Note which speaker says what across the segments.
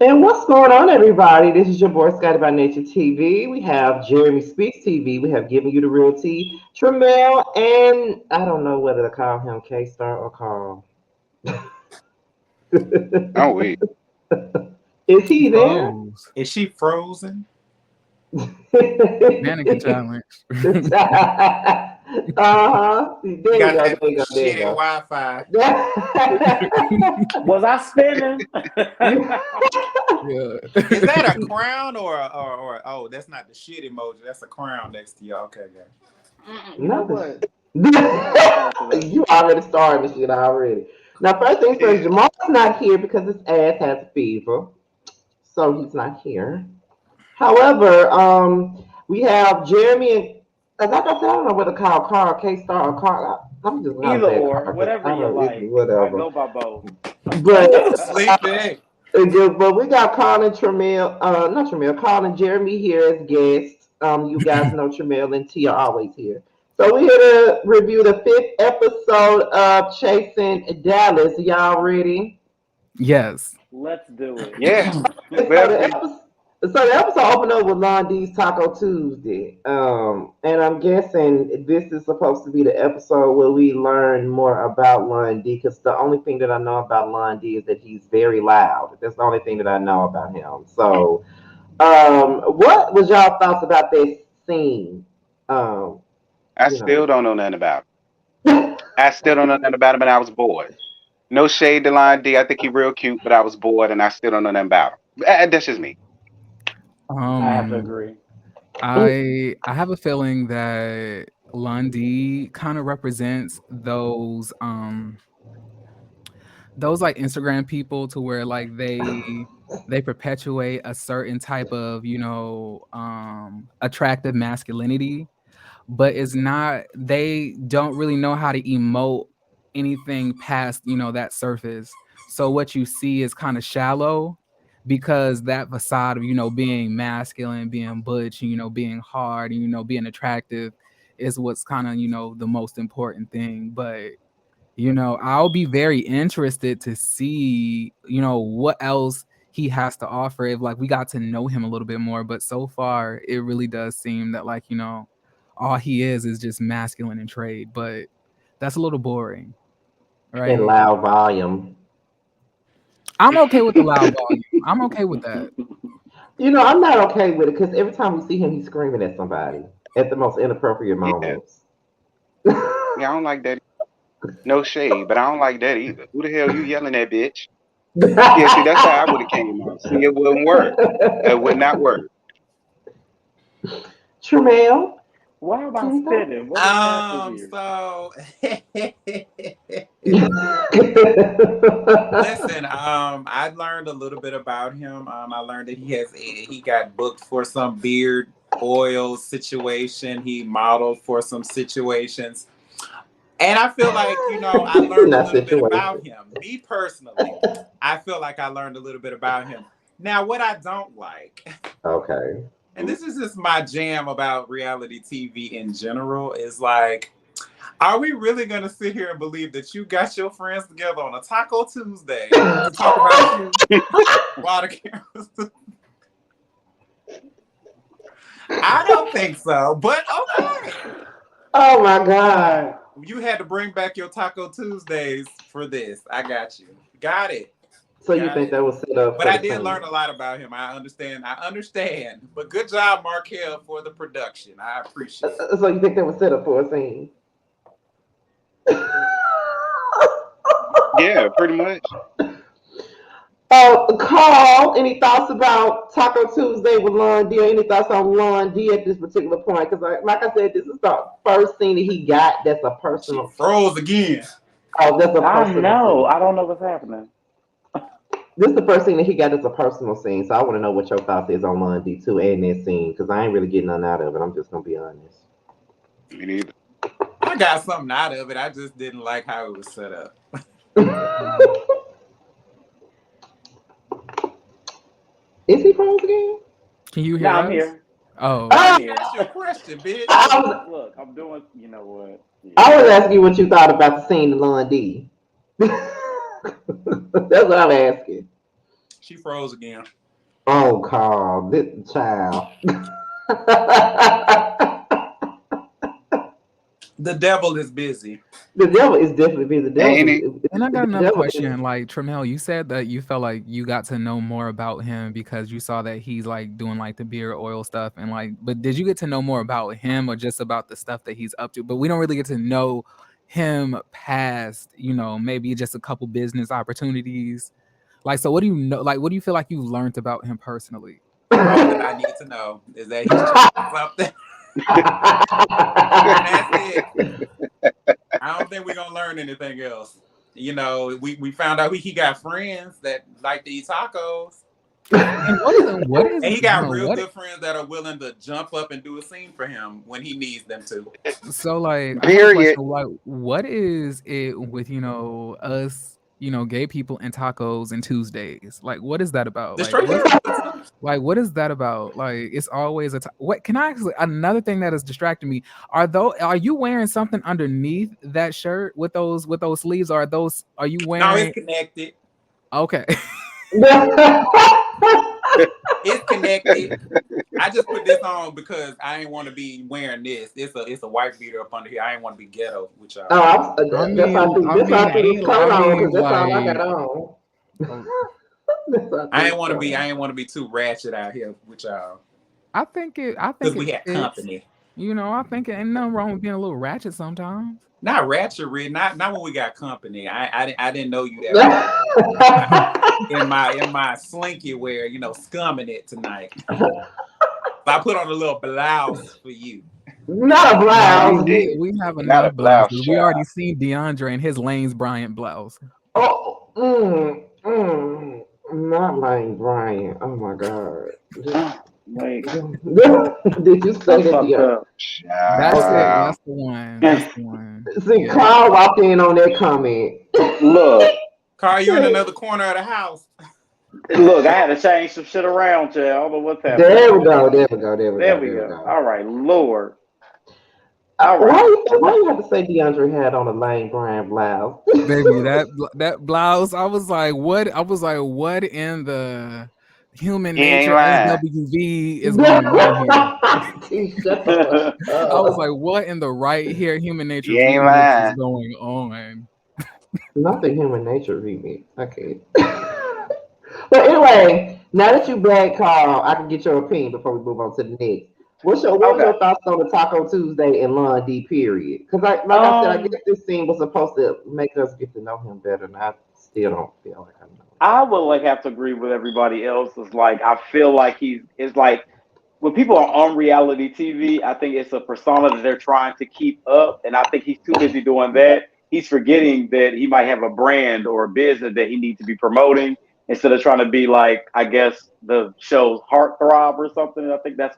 Speaker 1: And what's going on, everybody? This is your boy Scotty by Nature TV. We have Jeremy Speaks TV. We have Giving You the Real Tea, Tremel, and I don't know whether to call him K Star or Carl.
Speaker 2: Oh wait.
Speaker 1: Is he there?
Speaker 3: Froze. Is she frozen?
Speaker 1: Uh-huh.
Speaker 4: Mannequin challenge.
Speaker 1: There you
Speaker 3: Got
Speaker 1: go.
Speaker 3: that
Speaker 1: There you go. There you
Speaker 3: shitty
Speaker 1: go.
Speaker 3: Wi-Fi.
Speaker 2: Was I spinning?
Speaker 4: Yeah.
Speaker 3: Is that a crown or oh, that's not the shit emoji. That's a crown next to you. Okay, guys.
Speaker 2: You know what?
Speaker 1: You already started this shit already. Now, first things first, Jamal's not here because his ass has a fever, so he's not here. However, we have Jeremy and like I said, I don't know whether to call Carl K Star or Carl. I'm just gonna
Speaker 2: Either
Speaker 1: say
Speaker 2: or,
Speaker 1: Carl.
Speaker 2: whatever
Speaker 1: I
Speaker 2: you
Speaker 1: don't know, it's
Speaker 2: like. I
Speaker 1: whatever.
Speaker 2: go by both.
Speaker 1: But
Speaker 3: Sleepy.
Speaker 1: but we got Carl and Tremel, not Tremel, Carl and Jeremy here as guests. You guys know Tremel and T are always here. So we're here to review the fifth episode of Chasing Dallas. Y'all ready?
Speaker 4: Yes.
Speaker 2: Let's do it. Yeah.
Speaker 1: So the episode opened up with Lundy's Taco Tuesday. And I'm guessing this is supposed to be the episode where we learn more about Lundy because the only thing that I know about Lundy is that he's very loud. That's the only thing that I know about him. So, what was y'all thoughts about this scene? Um,
Speaker 2: I
Speaker 1: you
Speaker 2: still
Speaker 1: know.
Speaker 2: don't know nothing about him. I still don't know nothing about him, and I was bored. No shade to Line D. I think he's real cute, but I was bored, and I still don't know nothing about him. That's just me.
Speaker 5: I have to
Speaker 4: Um,
Speaker 5: agree.
Speaker 4: I have a feeling that Lundy kind of represents those like Instagram people to where like they perpetuate a certain type of, attractive masculinity, but it's not they don't really know how to emote anything past, that surface. So what you see is kind of shallow because that facade of, being masculine, being butch, being hard, and being attractive is what's kind of, the most important thing. But I'll be very interested to see, what else he has to offer if like we got to know him a little bit more. But so far, it really does seem that like, all he is just masculine and trade. But that's a little boring,
Speaker 1: In
Speaker 4: right?
Speaker 1: loud volume.
Speaker 4: I'm okay with the loud volume. I'm okay with that.
Speaker 1: I'm not okay with it because every time we see him, he's screaming at somebody at the most inappropriate
Speaker 2: Yeah.
Speaker 1: moments.
Speaker 2: Yeah, I don't like that. No shade, but I don't like that either. Who the hell you yelling at, bitch? Yeah, see, that's how I would have came out. See, it wouldn't work. It would not work.
Speaker 1: Tremel,
Speaker 5: Why am I
Speaker 1: can
Speaker 5: spinning? What is happening here?
Speaker 3: So
Speaker 1: you
Speaker 3: listen, I learned a little bit about him. I learned that he got booked for some beard oil situation. He modeled for some situations. And I feel like, I learned a
Speaker 1: Not
Speaker 3: little bit
Speaker 1: situation.
Speaker 3: about him. Me personally, I feel like I learned a little bit about him. Now, what I don't like,
Speaker 1: Okay.
Speaker 3: and this is just my jam about reality TV in general, is like, are we really going to sit here and believe that you got your friends together on a Taco Tuesday to talk about you while the cameras? I don't think so, but okay.
Speaker 1: Oh my God.
Speaker 3: You had to bring back your Taco Tuesdays for this. I got you. Got it.
Speaker 1: So you
Speaker 3: Got
Speaker 1: think
Speaker 3: it.
Speaker 1: that was set up
Speaker 3: But
Speaker 1: for
Speaker 3: I
Speaker 1: the
Speaker 3: did learn
Speaker 1: scene?
Speaker 3: a lot about him. I understand. But good job, Markel, for the production. I appreciate it.
Speaker 1: So you think that was set up for a scene?
Speaker 2: Yeah, pretty much.
Speaker 1: Carl, any thoughts about Taco Tuesday with Lon D? Or any thoughts on Lon D at this particular point? Because, like I said, this is the first scene that he got that's a
Speaker 3: She
Speaker 1: personal.
Speaker 3: froze again.
Speaker 1: Oh, that's a
Speaker 5: I
Speaker 1: personal
Speaker 5: know.
Speaker 1: scene.
Speaker 5: I don't know what's happening.
Speaker 1: This is the first scene that he got that's a personal scene. So I want to know what your thoughts is on Lon D too and that scene because I ain't really getting none out of it. I'm just gonna be honest.
Speaker 2: Me neither.
Speaker 3: I got something out of it. I just didn't like how it was set up.
Speaker 1: Is he froze again?
Speaker 4: Can you
Speaker 5: No,
Speaker 4: hear
Speaker 5: I'm
Speaker 4: us?
Speaker 5: here.
Speaker 4: Oh,
Speaker 3: I
Speaker 5: I'm
Speaker 3: didn't
Speaker 5: here.
Speaker 3: ask you a question, bitch.
Speaker 1: I
Speaker 5: Look,
Speaker 1: was,
Speaker 5: look, I'm doing. You know what? Yeah.
Speaker 1: I was asking you what you thought about the scene in Lon D. That's what I'm asking.
Speaker 3: She froze again.
Speaker 1: Oh, Carl, this child.
Speaker 3: The devil is busy.
Speaker 1: The devil is definitely busy. The devil
Speaker 2: Ain't
Speaker 1: is.
Speaker 2: it?
Speaker 4: And I got
Speaker 1: The
Speaker 4: another
Speaker 1: devil is.
Speaker 4: question. Like Tramel, you said that you felt like you got to know more about him because you saw that he's like doing like the beard oil stuff and like. But did you get to know more about him or just about the stuff that he's up to? But we don't really get to know him past, maybe just a couple business opportunities. Like, so what do you know? Like, what do you feel like you learned about him personally?
Speaker 3: All that I need to know is that he's chasing something. And that's it. I don't think we're gonna learn anything else. We found out he got friends that like to eat tacos.
Speaker 4: And what is
Speaker 3: And he got real
Speaker 4: what?
Speaker 3: good friends that are willing to jump up and do a scene for him when he needs them to.
Speaker 4: So like, I have a
Speaker 2: Period.
Speaker 4: question. Like, what is it with us? Gay people and tacos and Tuesdays. Like, what is that about?
Speaker 3: The straight people.
Speaker 4: What is that about? Like, it's always what can I actually another thing that is distracting me are you wearing something underneath that shirt with those sleeves? Or are you
Speaker 3: No,
Speaker 4: wearing
Speaker 3: it's connected.
Speaker 4: Okay.
Speaker 3: It's connected. I just put this on because I ain't want to be wearing this. It's a white beater up under here. I ain't want to be ghetto with y'all.
Speaker 1: Oh, that's why I threw this coat on because that's all I got on.
Speaker 3: I ain't want to be too ratchet out here with y'all.
Speaker 4: I think
Speaker 3: because we had company.
Speaker 4: I think it ain't nothing wrong with being a little ratchet sometimes.
Speaker 3: Not ratchetry, not when we got company. I didn't know you that in my slinky wear, scumming it tonight. So I put on a little blouse for you.
Speaker 1: Not a blouse.
Speaker 4: We have enough blouses. We already seen DeAndre in his Lane's Bryant blouse.
Speaker 1: Oh, not Lane Bryant. Oh my God.
Speaker 5: Wait.
Speaker 1: Did you say that?
Speaker 4: That's the one. That's the one.
Speaker 1: See, Carl walked in on that comment.
Speaker 5: Look.
Speaker 3: Carl, you in another corner of the house.
Speaker 5: Look, I had to change some shit around, Jay. I don't know what's happening.
Speaker 1: There we go.
Speaker 5: There we go. All right, Lord. All right.
Speaker 1: Why you have to say DeAndre had on a Lane Bryant blouse?
Speaker 4: Baby, that blouse. I was like, what in the human nature SWV is going on here? I was like, what in the right here human nature remix is going on?
Speaker 1: Not the human nature remix. Okay. But anyway, now that you black Carl, I can get your opinion before we move on to the next. What's your thoughts on the Taco Tuesday and Lundy period? Because I said, I guess this scene was supposed to make us get to know him better, and I still don't feel like I know.
Speaker 5: I would have to agree with everybody else. It's like I feel like it's like when people are on reality TV, I think it's a persona that they're trying to keep up, and I think he's too busy doing that. He's forgetting that he might have a brand or a business that he needs to be promoting instead of trying to be like, I guess, the show's heartthrob or something. I think that's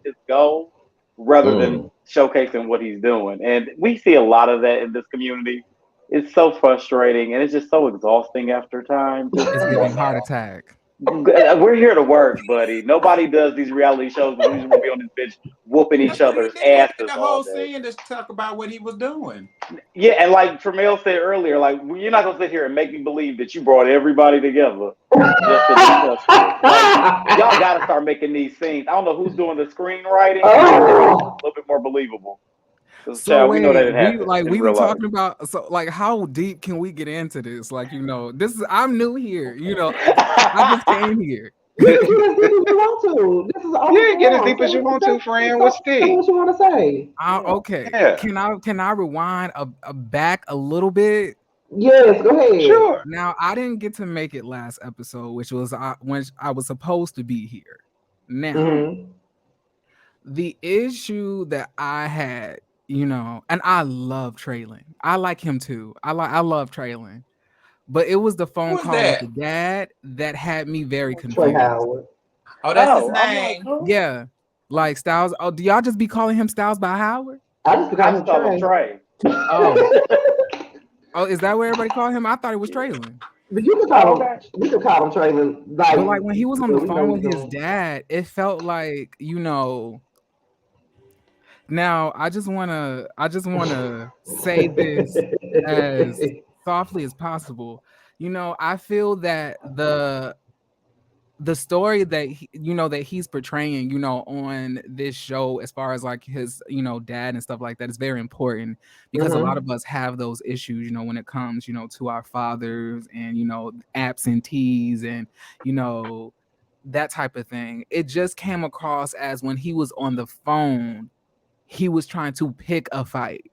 Speaker 5: his goal rather than showcasing what he's doing. And we see a lot of that in this community. It's so frustrating and it's just so exhausting after time.
Speaker 4: It's giving heart attack.
Speaker 5: We're here to work, buddy. Nobody does these reality shows. We just want to be on this bitch whooping each other's asses.
Speaker 3: The whole scene to talk about what he was doing.
Speaker 5: Yeah, and like Tramel said earlier, like you're not gonna sit here and make me believe that you brought everybody together just to discuss this. Like, y'all gotta start making these scenes. I don't know who's doing the screenwriting. A little bit more believable.
Speaker 4: So
Speaker 5: we know that it happens.
Speaker 4: We were talking about how deep can we get into this? Like, I'm new here. I just came here.
Speaker 1: Get as deep as you want to. This is
Speaker 2: get as deep as you want to, friend. What's deep?
Speaker 1: What you want to say?
Speaker 4: Okay.
Speaker 2: Yeah.
Speaker 4: Can I rewind back a little bit?
Speaker 1: Yes, go ahead.
Speaker 2: Sure.
Speaker 4: Now I didn't get to make it last episode, which was when I was supposed to be here. Now, the issue that I had, and I love Traylon. I like him too. I love Traylon. But it was the phone call with the dad that had me very confused.
Speaker 1: Trey Howard.
Speaker 3: Oh, that's his name.
Speaker 4: Yeah. Like Styles. Oh, do y'all just be calling him Styles by Howard?
Speaker 1: I just call him
Speaker 5: Trey.
Speaker 4: Oh, is that where everybody call him? I thought it was Traylon.
Speaker 1: But you can call him Traylon.
Speaker 4: But like when he was on the phone with his dad, it felt like, Now I just wanna say this as softly as possible. I feel that the story that that he's portraying, on this show, as far as like his, dad and stuff like that, is very important, because a lot
Speaker 1: Mm-hmm.
Speaker 4: of us have those issues, when it comes, to our fathers, and absentees, and you know that type of thing. It just came across as, when he was on the phone, he was trying to pick a fight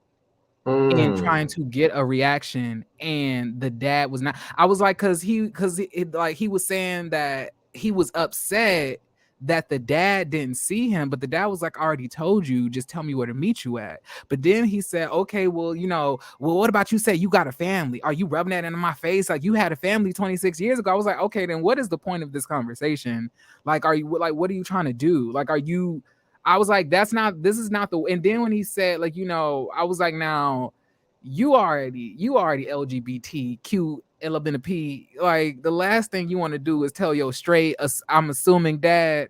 Speaker 4: and trying
Speaker 1: Mm.
Speaker 4: to get a reaction, and the dad was not. I was like, like he was saying that he was upset that the dad didn't see him, but the dad was like, I already told you, just tell me where to meet you at. But then he said, okay, well, well, what about, you say you got a family? Are you rubbing that into my face like you had a family 26 years ago? I was like, okay, then what is the point of this conversation? Like, are you like, what are you trying to do? Like, are you, I was like, this is not the. And then when he said, like, I was like, now you already LGBTQ P. Like, the last thing you want to do is tell your straight, I'm assuming, dad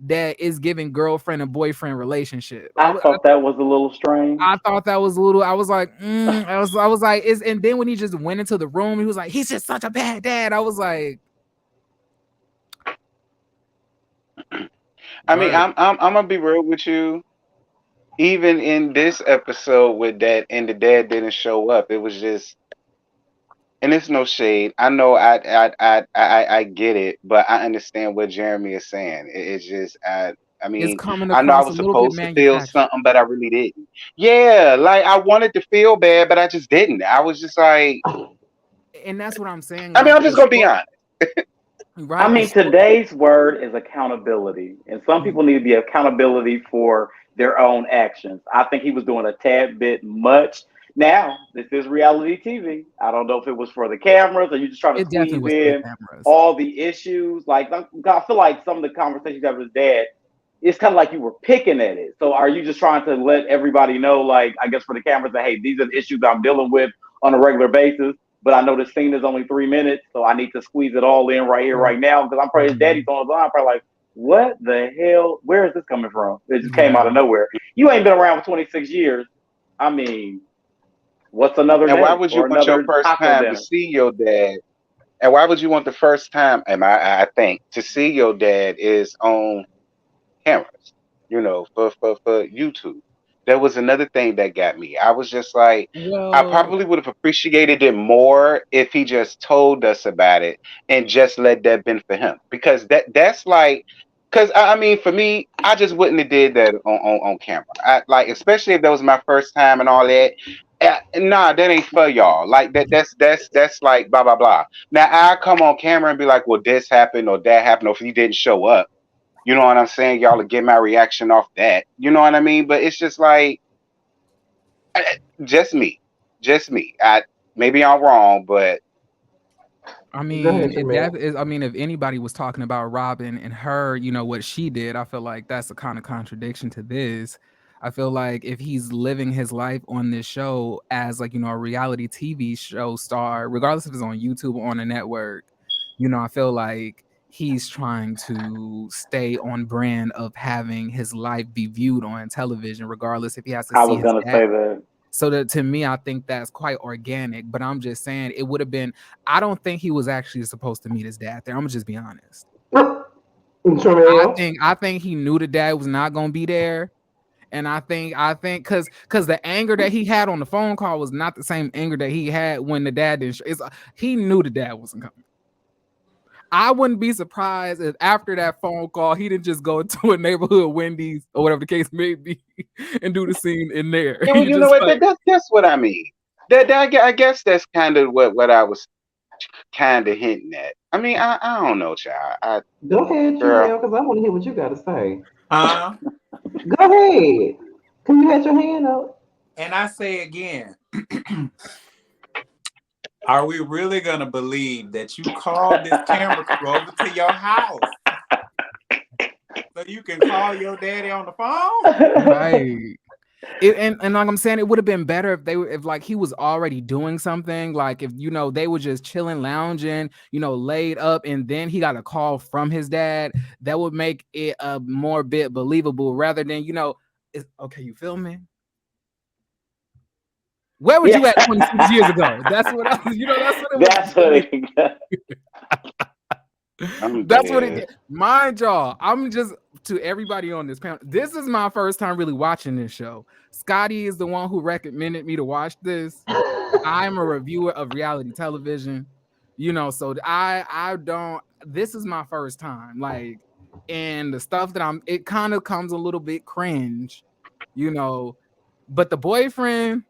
Speaker 4: that is giving girlfriend and boyfriend relationship.
Speaker 5: I thought that was a little
Speaker 4: I
Speaker 5: strange.
Speaker 4: thought that was a little. I was like, I was like, is. And then when he just went into the room, he was like, he's just such a bad dad. I was like,
Speaker 2: I mean,
Speaker 4: word.
Speaker 2: I'm gonna be real with you. Even in this episode with that and the dad didn't show up, it was just, and it's no shade. I know I get it, but I understand what Jeremy is saying. It's just I
Speaker 4: It's
Speaker 2: mean,
Speaker 4: coming
Speaker 2: I know I
Speaker 4: across a
Speaker 2: was
Speaker 4: little bit
Speaker 2: supposed to feel
Speaker 4: manufactured,
Speaker 2: something, but I really didn't. Yeah, like I wanted to feel bad, but I just didn't. I was just like,
Speaker 4: and that's what I'm saying.
Speaker 2: I mean,
Speaker 4: Like,
Speaker 2: I'm just gonna be honest.
Speaker 5: I
Speaker 4: right, the
Speaker 5: mean,
Speaker 4: story.
Speaker 5: today's word is accountability, and some people need to be accountability for their own actions. I think he was doing a tad bit much. Now, this is reality TV. I don't know if it was for the cameras or you just trying to
Speaker 4: It definitely
Speaker 5: squeeze
Speaker 4: was for the
Speaker 5: in
Speaker 4: cameras.
Speaker 5: all the issues. Like, I feel like some of the conversations that was dad, it's kind of like you were picking at it. So, are you just trying to let everybody know, like, I guess for the cameras, that hey, these are the issues I'm dealing with on a regular basis? But I know the scene is only 3 minutes, so I need to squeeze it all in right here, right now. Because I'm probably his daddy's
Speaker 4: Mhm.
Speaker 5: on the line, probably like, what the hell? Where is this coming from? It just came out
Speaker 4: Yeah.
Speaker 5: of nowhere. You ain't been around for 26 years. I mean, what's another
Speaker 2: And why
Speaker 5: day
Speaker 2: would you
Speaker 5: or
Speaker 2: want your
Speaker 5: another
Speaker 2: first
Speaker 5: taco
Speaker 2: time to
Speaker 5: dinner?
Speaker 2: see your dad? And why would you want the first time? And I think to see your dad is on cameras, for YouTube. That was another thing that got me. I was just like, I
Speaker 4: Well,
Speaker 2: probably would have appreciated it more if he just told us about it and just let that been for him. Because that's like, because I mean, for me, I just wouldn't have did that on camera. I like, especially if that was my first time and all that. Nah, that ain't for y'all. Like that's like blah blah blah. Now I come on camera and be like, well, this happened or that happened, or if you didn't show up. You know what I'm saying? Y'all will get my reaction off that. You know what I mean? But it's just like just me, just me. I maybe I'm wrong, but
Speaker 4: I
Speaker 1: Go
Speaker 4: mean,
Speaker 1: ahead,
Speaker 4: if that
Speaker 1: Jamel.
Speaker 4: is, I mean, if anybody was talking about Robin and her, what she did, I feel like that's a kind of contradiction to this. I feel like if he's living his life on this show as, like, a reality TV show star, regardless if it's on YouTube or on a network, I feel like he's trying to stay on brand of having his life be viewed on television, regardless if he has to
Speaker 5: I
Speaker 4: see
Speaker 5: was
Speaker 4: his
Speaker 5: gonna
Speaker 4: dad.
Speaker 5: say that.
Speaker 4: So that, to me, I think that's quite organic. But I'm just saying, it would have been. I don't think he was actually supposed to meet his dad there. I'm gonna just be honest. I
Speaker 1: Jamel.
Speaker 4: think I think he knew the dad was not gonna be there. And I think because the anger that he had on the phone call was not the same anger that he had when the dad didn't. He knew the dad wasn't coming. I wouldn't be surprised if after that phone call he didn't just go to a neighborhood Wendy's or whatever the case may be and do the scene in there.
Speaker 2: yeah, well,
Speaker 4: He
Speaker 2: you know
Speaker 4: just
Speaker 2: what?
Speaker 4: like,
Speaker 2: That's what I mean. I guess that's kind of what I was kind of hinting at. I mean, I don't know, child.
Speaker 1: Go ahead,
Speaker 2: Girl,
Speaker 1: Jamel, because I want to hear what you got to say.
Speaker 3: Huh?
Speaker 1: Go ahead. Can you had your hand up?
Speaker 3: And I say again, are we really gonna believe that you called this camera crew over to your house so you can call your daddy on the phone?
Speaker 4: right. And like I'm saying, it would have been better if if like he was already doing something, like if they were just chilling, lounging, laid up, and then he got a call from his dad. That would make it a more bit believable, rather than okay, you feel me? Where was
Speaker 5: Yeah,
Speaker 4: you at 26 years ago? That's what I was, that's what it would have
Speaker 5: that's
Speaker 4: been.
Speaker 5: what.
Speaker 2: I'm
Speaker 4: That's what it
Speaker 2: dead.
Speaker 4: did. Mind y'all, I'm just to everybody on this panel. This is my first time really watching this show. Scotty is the one who recommended me to watch this. I'm a reviewer of reality television, so I don't. This is my first time, like, and the stuff that it kind of comes a little bit cringe, you know. But the boyfriend,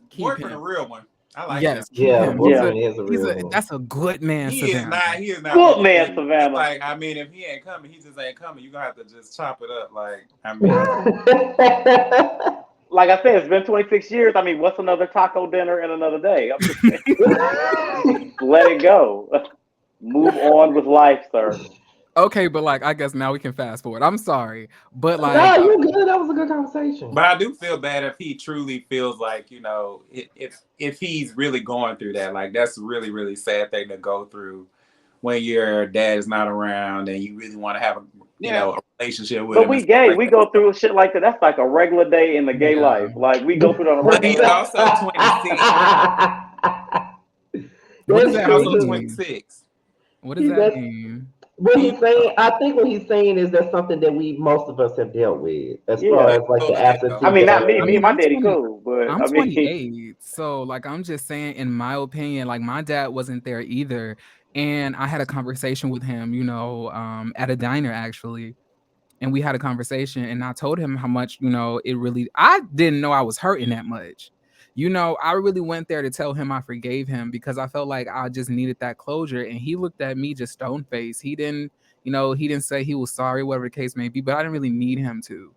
Speaker 4: keep
Speaker 3: Boyfriend, a
Speaker 4: him.
Speaker 3: real one. I like him.
Speaker 4: Yes, keep
Speaker 1: Yeah, the
Speaker 4: him. He's a
Speaker 5: Yeah.
Speaker 1: boyfriend is a
Speaker 4: he's
Speaker 1: real
Speaker 4: a
Speaker 1: one.
Speaker 4: that's a good man, Savannah.
Speaker 3: He is not
Speaker 5: Good
Speaker 3: really
Speaker 5: man,
Speaker 3: fake. It's
Speaker 5: Savannah.
Speaker 3: like, I mean, if he ain't coming, he just ain't coming. You gonna have to just chop it up. Like, I mean,
Speaker 5: Like I said, it's been 26 years. I mean, what's another taco dinner in another day? I'm just saying, let it go. Move on with life, sir.
Speaker 4: Okay, but like I guess now we can fast forward. I'm sorry, but
Speaker 1: No,
Speaker 4: like
Speaker 1: you good. That was a good conversation.
Speaker 3: but I do feel bad if he truly feels like, if he's really going through that. Like, that's really, really sad thing to go through when your dad is not around and you really want to have
Speaker 2: Yeah.
Speaker 3: a relationship with
Speaker 5: But
Speaker 3: him and
Speaker 5: we
Speaker 3: stuff
Speaker 5: gay.
Speaker 3: like
Speaker 5: We
Speaker 3: that.
Speaker 5: go through shit like that. That's like a regular day in the gay
Speaker 4: yeah.
Speaker 5: life. Like we go through it on a
Speaker 3: But
Speaker 5: regular
Speaker 3: he's
Speaker 5: day.
Speaker 3: also 26.
Speaker 4: What does
Speaker 1: That's
Speaker 3: He's
Speaker 4: that
Speaker 1: true
Speaker 3: also
Speaker 1: too.
Speaker 4: mean?
Speaker 3: 26.
Speaker 4: What does
Speaker 1: He
Speaker 4: that
Speaker 1: that's
Speaker 4: mean?
Speaker 1: what
Speaker 3: He,
Speaker 1: he's saying. I think what he's saying is that's something that we most of us have dealt with, as far
Speaker 5: Yeah.
Speaker 1: as like the
Speaker 3: totally,
Speaker 5: I
Speaker 1: absentee
Speaker 5: mean, not me.
Speaker 4: I
Speaker 5: Me
Speaker 1: dad.
Speaker 5: and
Speaker 4: mean,
Speaker 5: my daddy cool, but
Speaker 4: I'm
Speaker 5: I mean,
Speaker 4: 28, so like I'm just saying, in my opinion, like my dad wasn't there either, and I had a conversation with him, at a diner actually, and we had a conversation, and I told him how much, it really. I didn't know I was hurting that much. I really went there to tell him I forgave him because I felt like I just needed that closure, and he looked at me just stone faced. He didn't say he was sorry, whatever the case may be, but I didn't really need him to.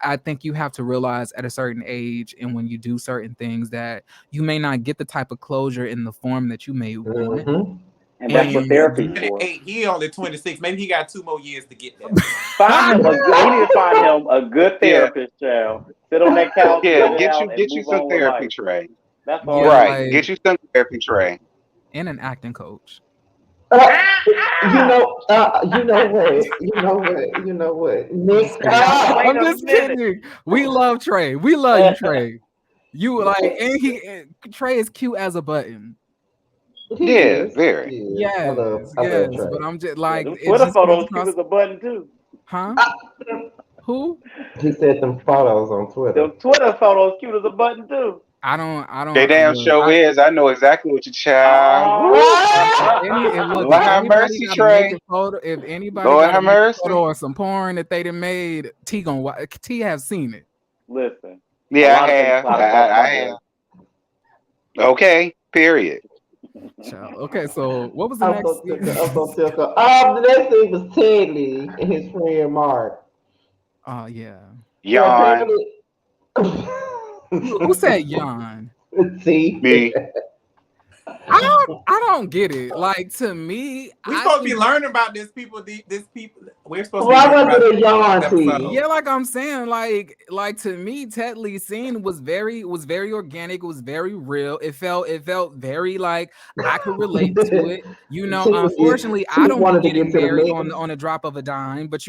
Speaker 4: I think you have to realize at a certain age and when you do certain things that you may not get the type of closure in the form that you may want.
Speaker 1: Mm-hmm.
Speaker 5: and
Speaker 3: but
Speaker 5: that's
Speaker 3: he's
Speaker 5: what
Speaker 4: And
Speaker 5: therapy's
Speaker 4: you
Speaker 3: 28.
Speaker 5: for.
Speaker 3: He only 26. Maybe he got 2 more years to get there.
Speaker 5: Find him a good. He need to find him a good
Speaker 2: Yeah.
Speaker 5: therapist, child. Sit on that couch,
Speaker 2: Yeah.
Speaker 5: let it out, and
Speaker 2: Get you
Speaker 5: move
Speaker 2: some
Speaker 5: on with
Speaker 2: therapy,
Speaker 5: life.
Speaker 2: Trey.
Speaker 5: That's all
Speaker 4: yeah,
Speaker 5: he
Speaker 2: Right.
Speaker 5: needs.
Speaker 2: Get
Speaker 4: like
Speaker 2: you some therapy, Trey.
Speaker 4: and an acting coach.
Speaker 1: Uh,
Speaker 5: Ah,
Speaker 1: you
Speaker 5: ah!
Speaker 1: know, you know what? You know what? You know what?
Speaker 4: I'm
Speaker 1: Next
Speaker 4: just kidding.
Speaker 5: Now wait
Speaker 4: I'm
Speaker 5: a
Speaker 4: just
Speaker 5: minute.
Speaker 4: kidding. We love Trey. We love you, Trey. You like, and Trey is cute as a button.
Speaker 1: he
Speaker 2: Yeah.
Speaker 1: is.
Speaker 2: Very.
Speaker 1: He is.
Speaker 4: Yes,
Speaker 1: I love
Speaker 4: yes. But
Speaker 1: Trey.
Speaker 4: I'm just
Speaker 5: Yeah,
Speaker 4: like,
Speaker 5: them
Speaker 4: it
Speaker 5: Twitter
Speaker 4: just comes
Speaker 5: photos cute
Speaker 4: across,
Speaker 5: as a button too.
Speaker 4: huh?
Speaker 1: Ah,
Speaker 4: Who?
Speaker 1: he said them photos on Twitter.
Speaker 5: Them Twitter photos cute as a button too.
Speaker 4: I don't
Speaker 2: They damn
Speaker 4: look.
Speaker 2: show is. I know exactly what your child. Woo.
Speaker 5: Oh,
Speaker 4: If
Speaker 2: Lord have
Speaker 4: anybody
Speaker 2: mercy,
Speaker 4: got a major
Speaker 2: Trey.
Speaker 4: photo, if anybody
Speaker 2: Lord
Speaker 4: got a
Speaker 2: have
Speaker 4: major photo
Speaker 2: mercy.
Speaker 4: or some porn that they done made, T have seen it.
Speaker 5: listen, a
Speaker 2: Yeah, I
Speaker 5: lot of things
Speaker 2: have.
Speaker 5: slide across
Speaker 2: I
Speaker 5: my
Speaker 2: have.
Speaker 5: desk.
Speaker 2: Okay. Period.
Speaker 4: Child. Okay, so what was the
Speaker 1: I'm
Speaker 4: next
Speaker 1: so
Speaker 4: scene?
Speaker 1: tickled. I'm so tickled. The next thing was Ted Lee and his friend Mark.
Speaker 4: Oh yeah.
Speaker 1: So
Speaker 2: Yawn.
Speaker 1: apparently,
Speaker 4: Who said yawn?
Speaker 1: see,
Speaker 2: Me.
Speaker 4: I don't get it. Like to me,
Speaker 3: We
Speaker 4: I
Speaker 3: supposed to be
Speaker 4: think
Speaker 3: learning about this people. We're supposed to be
Speaker 1: why
Speaker 3: learning
Speaker 1: was
Speaker 3: about
Speaker 1: it a yawn
Speaker 3: this
Speaker 1: to you?
Speaker 3: episode.
Speaker 4: yeah, like I'm saying, like to me, Ted Lee's scene was very organic, it was very real. It felt very like I could relate to it. Unfortunately,
Speaker 1: She
Speaker 4: I
Speaker 1: was
Speaker 4: don't be
Speaker 1: wanted to
Speaker 4: getting
Speaker 1: get to the
Speaker 4: married
Speaker 1: mess.
Speaker 4: on a drop of a dime, but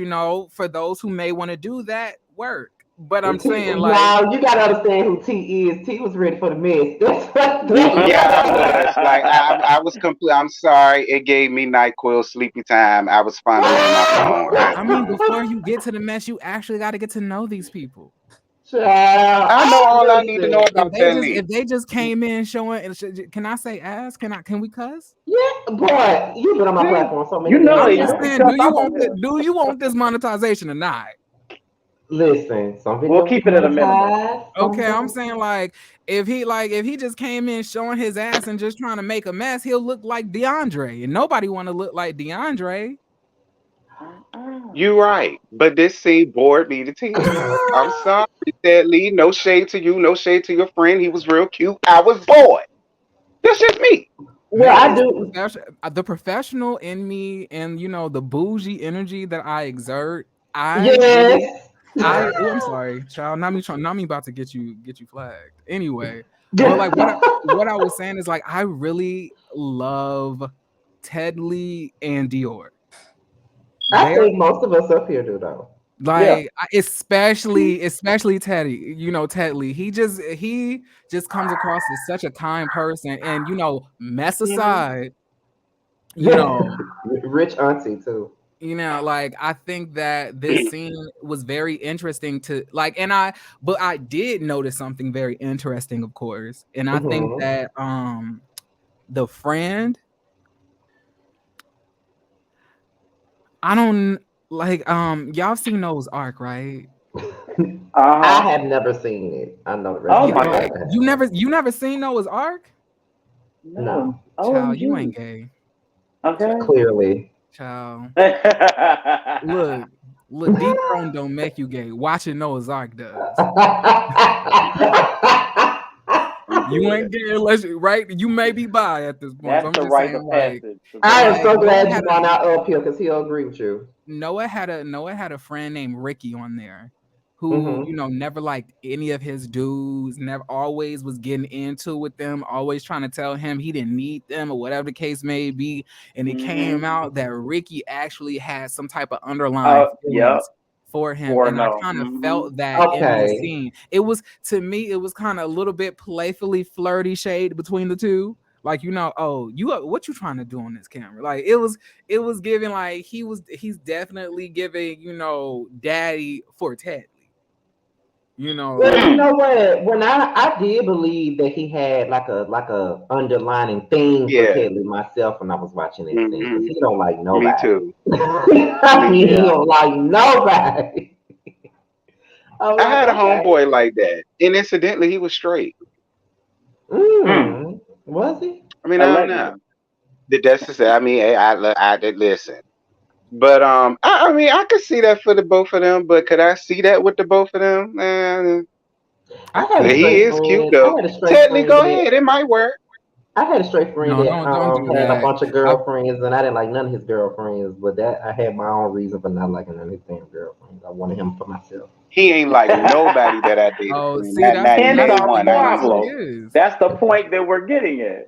Speaker 4: for those who may want to do that, work. But I'm
Speaker 1: T,
Speaker 4: saying like,
Speaker 1: now you gotta understand who T is. T was ready for the mess.
Speaker 2: Yeah, I was. Like I was complete. I'm sorry. It gave me NyQuil sleepy time. I was fondling my phone.
Speaker 4: I mean, before you get to the mess, you actually got to get to know these people.
Speaker 1: Child,
Speaker 2: I know all I need to know
Speaker 1: listen.
Speaker 2: about Ted Lee.
Speaker 4: If they just came in showing, can I say ass? Can we cuss?
Speaker 1: Yeah, boy, you've been on my
Speaker 2: Yeah.
Speaker 1: platform so
Speaker 5: you
Speaker 1: many
Speaker 5: know
Speaker 1: damn
Speaker 4: I'm
Speaker 5: it. You
Speaker 4: just
Speaker 5: know we
Speaker 4: saying,
Speaker 1: times.
Speaker 5: cuss out on here.
Speaker 4: do you want this monetization or not?
Speaker 1: Listen, some
Speaker 5: We'll
Speaker 1: videos
Speaker 5: keep it at a minimum.
Speaker 1: monetize, some
Speaker 4: Okay, I'm
Speaker 1: don't.
Speaker 4: saying like if he just came in showing his ass and just trying to make a mess, he'll look like DeAndre, and nobody want to look like DeAndre.
Speaker 2: You right. But this scene bored me to tears. I'm sorry, Ted Lee. No shade to you. No shade to your friend. He was real cute. I was bored. That's just me.
Speaker 1: Well,
Speaker 4: Maybe
Speaker 1: I
Speaker 4: it's
Speaker 1: do.
Speaker 4: the professional in me, and the bougie energy that I exert.
Speaker 1: Yes.
Speaker 4: I'm sorry, child. Not me about to get you flagged. Anyway, but like what I was saying is like I really love Ted Lee and Dior.
Speaker 1: I
Speaker 4: They're
Speaker 1: think most of us up here do though.
Speaker 5: Yeah.
Speaker 4: like especially Teddy, Ted Lee. He just comes across as such a kind person, and mess
Speaker 1: Mhm.
Speaker 4: aside, You know,
Speaker 1: Rich auntie too.
Speaker 4: like I think that this scene was very interesting to like, and I did notice something very interesting, of course, and I think
Speaker 1: Hmm.
Speaker 4: that the friend, I don't like y'all seen Noah's Arc, right?
Speaker 1: I
Speaker 5: Uh-huh.
Speaker 1: have never seen it. I know the rest
Speaker 5: Oh
Speaker 1: of
Speaker 4: You
Speaker 1: you
Speaker 5: my
Speaker 1: guys
Speaker 5: God.
Speaker 1: have.
Speaker 4: you never seen Noah's Arc?
Speaker 5: No.
Speaker 1: No,
Speaker 4: Child, you ain't
Speaker 5: OMG.
Speaker 4: gay.
Speaker 5: Okay.
Speaker 1: clearly.
Speaker 4: Child. Look, look, Deep Throat don't make you gay. Watching Noah's Arc does.
Speaker 2: I'm
Speaker 4: You
Speaker 2: dead.
Speaker 4: ain't gay unless you right. You may be bi at this point. So
Speaker 5: That's
Speaker 4: I'm
Speaker 5: the
Speaker 4: just
Speaker 5: rite
Speaker 4: saying,
Speaker 5: of
Speaker 4: like,
Speaker 5: passage for
Speaker 1: I am
Speaker 5: me.
Speaker 4: like
Speaker 1: so
Speaker 4: Noah
Speaker 1: glad you
Speaker 4: had
Speaker 1: gone out up here because he'll agree with you.
Speaker 4: Noah had a friend named Ricky on there who,
Speaker 1: Hmm.
Speaker 4: never liked any of his dudes, never always was getting into with them, always trying to tell him he didn't need them or whatever the case may be. And it came
Speaker 5: Hmm.
Speaker 4: out that Ricky actually had some type of underlying
Speaker 5: Yep.
Speaker 4: feelings for him.
Speaker 5: For
Speaker 4: And I
Speaker 5: no.
Speaker 4: kind of
Speaker 5: Hmm.
Speaker 4: felt that in this
Speaker 1: Okay.
Speaker 4: scene. It was, to me, it was kind of a little bit playfully flirty shade between the two. Like, oh, what you trying to do on this camera? Like it was giving like he's definitely giving, daddy for Tedley.
Speaker 1: Well, you
Speaker 4: Like
Speaker 1: know what? When I did believe that he had like a underlining thing for
Speaker 2: Yeah.
Speaker 1: Tedley myself when I was watching that scene because
Speaker 2: Hmm.
Speaker 1: he don't like
Speaker 2: Me
Speaker 1: nobody.
Speaker 2: too.
Speaker 1: I
Speaker 2: Me
Speaker 1: mean, he
Speaker 2: too.
Speaker 5: Yeah.
Speaker 1: don't like nobody. I'm
Speaker 2: I
Speaker 1: like,
Speaker 2: had a
Speaker 1: okay.
Speaker 2: homeboy like that, and incidentally, he was straight.
Speaker 5: Mm.
Speaker 1: Was he?
Speaker 2: I mean, I don't know.
Speaker 5: Allegedly.
Speaker 2: That's to say, I mean, I did listen, but I mean, I could see that for the both of them, but could I see that with the both of them?
Speaker 4: I
Speaker 1: I had a
Speaker 2: He
Speaker 4: can.
Speaker 1: straight
Speaker 2: is cute
Speaker 1: friend. I
Speaker 2: though.
Speaker 1: had a straight
Speaker 2: Tedley,
Speaker 1: friend
Speaker 2: go
Speaker 1: that
Speaker 2: ahead, it might work.
Speaker 1: I had a straight friend
Speaker 4: No,
Speaker 1: that
Speaker 4: don't do
Speaker 1: had a
Speaker 4: that.
Speaker 1: bunch of
Speaker 4: I
Speaker 1: girlfriends, and I didn't like none of his girlfriends. But that I had my own reason for not liking none of his damn girlfriends. I wanted him for myself.
Speaker 2: He ain't like nobody that I dated,
Speaker 4: Oh,
Speaker 2: friend.
Speaker 4: see,
Speaker 2: Not
Speaker 4: that's
Speaker 2: not
Speaker 5: Hence
Speaker 4: that's
Speaker 2: nay
Speaker 5: our
Speaker 2: one. I
Speaker 4: what it
Speaker 2: ain't
Speaker 4: usually
Speaker 5: problem.
Speaker 2: saying.
Speaker 4: is.
Speaker 5: That's the point that we're getting at.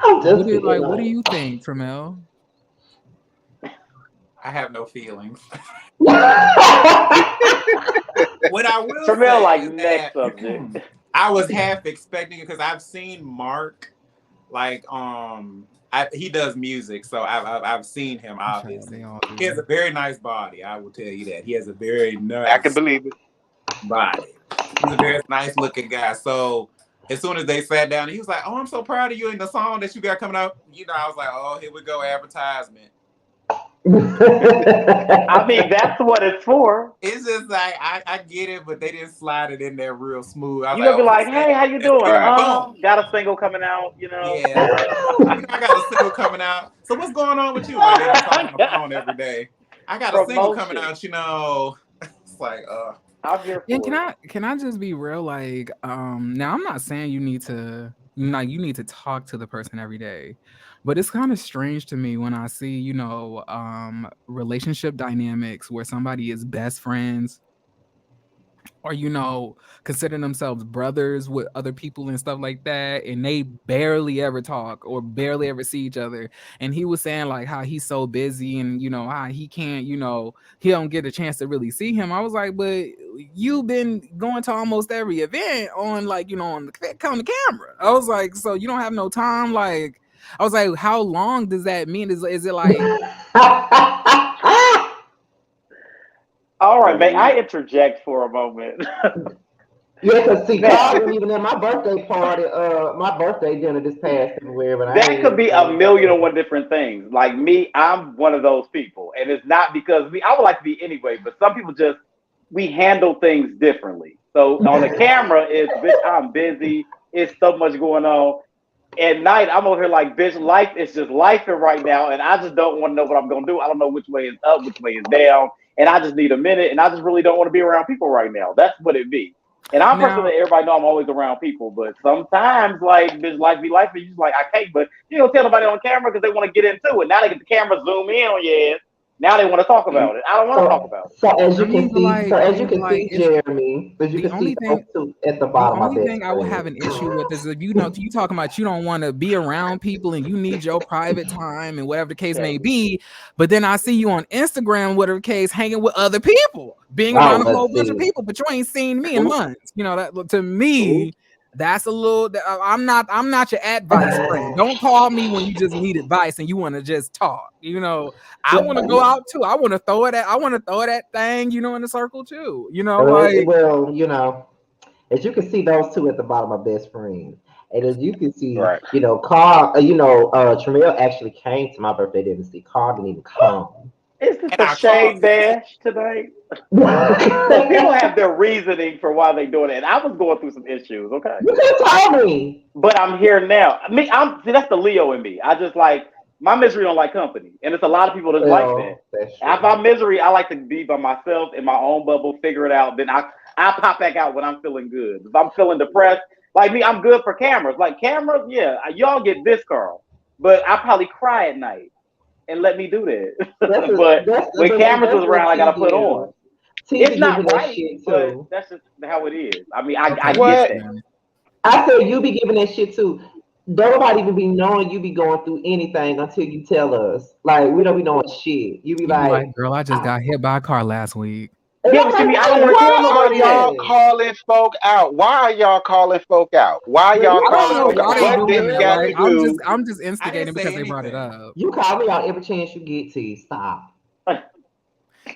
Speaker 1: I'm just being
Speaker 4: What do
Speaker 1: honest.
Speaker 4: you think, Tramel?
Speaker 3: I have no feelings. What I will
Speaker 5: Tramel,
Speaker 3: say
Speaker 5: like,
Speaker 3: is
Speaker 5: next
Speaker 3: that
Speaker 5: subject.
Speaker 3: I was half expecting it because I've seen Mark, like he does music, so I've seen him
Speaker 4: Child, they
Speaker 3: obviously.
Speaker 4: all
Speaker 3: He has
Speaker 4: do.
Speaker 3: a very nice body. I will tell you that he has a very
Speaker 2: I can
Speaker 3: nice
Speaker 2: believe it.
Speaker 3: body. He's a very nice looking guy. So as soon as they sat down, he was like, "Oh, I'm so proud of you in the song that you got coming out." I was like, "Oh, here we go, advertisement."
Speaker 5: I mean, that's what it's for.
Speaker 3: It's just like I get it, but they didn't slide it in there real smooth. I was
Speaker 5: You
Speaker 3: like,
Speaker 5: gonna be
Speaker 3: "Oh, he
Speaker 5: like,
Speaker 3: said
Speaker 5: hey, how you
Speaker 3: this
Speaker 5: doing?
Speaker 3: year,
Speaker 2: Right.
Speaker 3: boom,
Speaker 5: Got a single coming out, you know.
Speaker 3: yeah." I got a single coming out. So what's going on with you? Like they don't talk on the phone every day. I got a single coming
Speaker 5: Promotion.
Speaker 3: out. It's like,
Speaker 5: I'm here
Speaker 4: And
Speaker 5: for it.
Speaker 4: can I just be real? Like, now I'm not saying you need to talk to the person every day, but it's kind of strange to me when I see, relationship dynamics where somebody is best friends or consider themselves brothers with other people and stuff like that, and they barely ever talk or barely ever see each other. And he was saying like how he's so busy and how he can't, he don't get a chance to really see him. I was like, but you've been going to almost every event on like on the camera. I was like, so you don't have no time? Like, I was like, how long does that mean? Is it like
Speaker 5: All right, man. I
Speaker 2: Agreed.
Speaker 5: interject for a moment.
Speaker 1: Yeah, cause see, Carl
Speaker 5: Now,
Speaker 1: wasn't even at my birthday party, my birthday dinner this past February, but I
Speaker 5: that
Speaker 1: ain't
Speaker 5: could
Speaker 1: even
Speaker 5: be a
Speaker 1: seen him
Speaker 5: million and
Speaker 1: there.
Speaker 5: one different things. Like me, I'm one of those people, and it's not because me. I would like to be anyway, but some people just we handle things differently. So on the camera, it's bitch, I'm busy. It's so much going on. At night, I'm over here like, bitch, life is just life right now, and I just don't want to know what I'm gonna do. I don't know which way is up, which way is down, and I just need a minute, and I just really don't want to be around people right now. That's what it be. And I'm a person
Speaker 4: now?
Speaker 5: that everybody know I'm always around people, but sometimes like bitch, life be life, and you just like I can't. But you don't tell nobody on camera because they want to get into it. Now they get the camera zoom in on your ass. Now they want to talk about it. I don't want to talk
Speaker 1: So,
Speaker 5: about it.
Speaker 1: so as
Speaker 4: I
Speaker 1: you
Speaker 4: mean,
Speaker 1: can
Speaker 4: but
Speaker 1: see, so
Speaker 4: like,
Speaker 1: as you can see,
Speaker 4: it's
Speaker 1: Jeremy, as you
Speaker 4: the
Speaker 1: can see,
Speaker 4: only
Speaker 1: those
Speaker 4: thing.
Speaker 1: two at the
Speaker 4: The
Speaker 1: bottom are
Speaker 4: only
Speaker 1: best
Speaker 4: thing I would have
Speaker 1: friends.
Speaker 4: an issue with is if you talking about you don't want to be around people and you need your private time and whatever the case may
Speaker 5: Teddy.
Speaker 4: be, but then I see you on Instagram, whatever case, hanging with other people, being
Speaker 1: Oh,
Speaker 4: around a
Speaker 1: let's
Speaker 4: whole bunch of
Speaker 1: see.
Speaker 4: people, but you ain't seen me in
Speaker 2: Ooh,
Speaker 4: months. That to
Speaker 2: ooh.
Speaker 4: me, That's a little. I'm not your advice friend. Don't call me when you just need advice and you want to just talk. I want to go out too. I want to throw it at. I want to throw that thing. In the circle too. Like.
Speaker 1: Well, as you can see, those two at the bottom are best friends. And as you can see,
Speaker 2: Right.
Speaker 1: Carl, Tramiel actually came to my birthday. Didn't see Carl didn't even come.
Speaker 5: Is this
Speaker 3: And
Speaker 5: a
Speaker 3: I called.
Speaker 5: shade bash today? Look, people
Speaker 1: You
Speaker 5: have their reasoning for why they doing it. And I was going through some issues, okay?
Speaker 1: could have told me.
Speaker 5: But I'm here now. I'm see that's the Leo in me. I just like my misery don't like company, and it's a lot of people that's like that.
Speaker 1: Well, that's
Speaker 5: If
Speaker 1: true.
Speaker 5: I'm misery, I like to be by myself in my own bubble, figure it out. Then I pop back out when I'm feeling good. If I'm feeling depressed, like me, I'm good for cameras. Like cameras, yeah, y'all get this, Carl. But I probably cry at night and let me do
Speaker 1: That's
Speaker 5: that.
Speaker 1: a,
Speaker 5: But
Speaker 1: that's
Speaker 5: when
Speaker 1: but
Speaker 5: cameras
Speaker 1: that's
Speaker 5: is
Speaker 1: what
Speaker 5: around, I
Speaker 1: T
Speaker 5: gotta put
Speaker 1: do.
Speaker 5: on.
Speaker 1: T
Speaker 5: It's
Speaker 1: be giving
Speaker 5: not
Speaker 1: that
Speaker 5: right,
Speaker 1: shit
Speaker 5: but
Speaker 1: too.
Speaker 5: that's just how it is. I mean, I
Speaker 4: Okay,
Speaker 5: get
Speaker 2: What?
Speaker 5: that.
Speaker 4: listen.
Speaker 1: I said you be giving that shit too. Don't nobody even be knowing you be going through anything until you tell us. Like we don't be knowing shit. You be
Speaker 4: You be like,
Speaker 1: like,
Speaker 4: girl, I just got hit by a car last week.
Speaker 1: and
Speaker 5: Yeah,
Speaker 1: I'm
Speaker 5: but see
Speaker 1: like,
Speaker 5: me, I don't
Speaker 1: man,
Speaker 5: want to tell
Speaker 2: Why are
Speaker 5: nobody
Speaker 2: y'all
Speaker 5: that.
Speaker 1: why?
Speaker 2: calling folk out? Why are y'all calling folk out? Why
Speaker 1: Girl,
Speaker 2: y'all
Speaker 1: you
Speaker 4: I don't
Speaker 2: calling
Speaker 1: call
Speaker 4: know
Speaker 1: me
Speaker 2: folk out?
Speaker 4: why
Speaker 1: on
Speaker 4: they
Speaker 2: What
Speaker 1: all
Speaker 4: doing
Speaker 2: this
Speaker 4: that.
Speaker 2: got
Speaker 4: Like,
Speaker 2: to
Speaker 1: day.
Speaker 2: do?
Speaker 4: I'm just
Speaker 3: I didn't
Speaker 4: instigating because
Speaker 3: say
Speaker 4: they brought it
Speaker 3: anything.
Speaker 4: up.
Speaker 1: You call me on every chance you get to. Stop.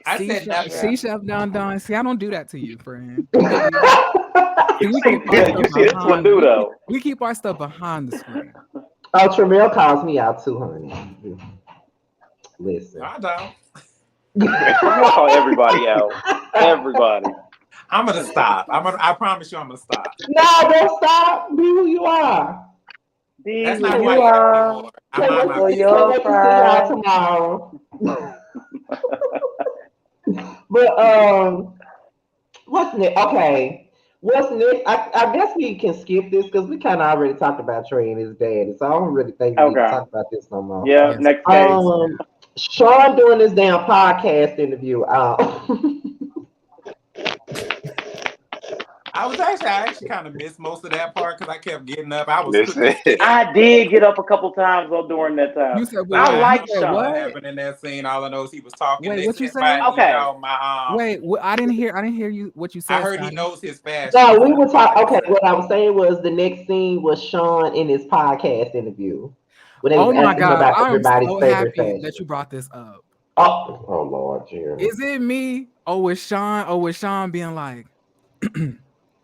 Speaker 3: I said
Speaker 5: Yeah.
Speaker 3: nothing.
Speaker 4: See, Chef Don Don. See, I don't do that to you, friend. See,
Speaker 5: You
Speaker 4: we
Speaker 5: see,
Speaker 4: keep our stuff
Speaker 5: you see this one
Speaker 4: behind.
Speaker 5: do
Speaker 4: We keep
Speaker 5: though.
Speaker 4: we keep our stuff behind the screen.
Speaker 1: Oh, Tramiel calls me out too, honey.
Speaker 3: No,
Speaker 1: Listen.
Speaker 3: I don't.
Speaker 5: Tramiel call everybody out. Everybody.
Speaker 3: I'm gonna stop. I promise you, I'm gonna stop.
Speaker 1: No, don't stop. Be who you are.
Speaker 5: Be
Speaker 3: That's
Speaker 5: who
Speaker 3: not who I
Speaker 5: you
Speaker 3: am
Speaker 5: are
Speaker 3: anymore. I mind my
Speaker 5: for
Speaker 3: business.
Speaker 1: Can't
Speaker 5: your
Speaker 1: wait to see y'all
Speaker 5: pride.
Speaker 1: tomorrow. But what's next? Okay, what's next? I guess we can skip this because we kind of already talked about Trey and his daddy, so I don't really think we need to
Speaker 5: Okay.
Speaker 1: talk about this no more.
Speaker 5: Yeah,
Speaker 4: Yes.
Speaker 5: next case.
Speaker 1: Um, Sean doing this damn podcast interview.
Speaker 3: I actually kind of missed most of that part because I kept getting up. I was cooking
Speaker 2: Listen,
Speaker 3: steak.
Speaker 5: I did get up a couple times though during that time.
Speaker 4: You said
Speaker 3: So
Speaker 4: wait,
Speaker 5: I
Speaker 4: wait.
Speaker 3: I
Speaker 4: You
Speaker 5: like
Speaker 3: don't
Speaker 4: said
Speaker 3: know what
Speaker 5: Sean.
Speaker 4: what?
Speaker 3: happened in that scene. All I know is he was talking.
Speaker 4: Wait,
Speaker 3: They
Speaker 4: what you
Speaker 3: said,
Speaker 4: say?
Speaker 3: but
Speaker 5: Okay.
Speaker 4: Wait, I didn't hear you. What you
Speaker 3: I
Speaker 4: said,
Speaker 3: heard he
Speaker 4: Scotty?
Speaker 3: knows his fashion.
Speaker 1: No,
Speaker 3: Is
Speaker 1: we were
Speaker 3: all I
Speaker 1: talking.
Speaker 3: can
Speaker 1: Okay,
Speaker 3: say.
Speaker 1: what I was saying was the next scene was Sean in his podcast interview when they was
Speaker 4: Oh my
Speaker 1: asking him
Speaker 4: God,
Speaker 1: about
Speaker 4: I am
Speaker 1: everybody's
Speaker 4: so
Speaker 1: favorite
Speaker 4: happy that you
Speaker 1: fashion.
Speaker 4: brought this up.
Speaker 1: Oh Lord, Jeremy.
Speaker 4: Is it me? Or was Sean? Or was Sean being like,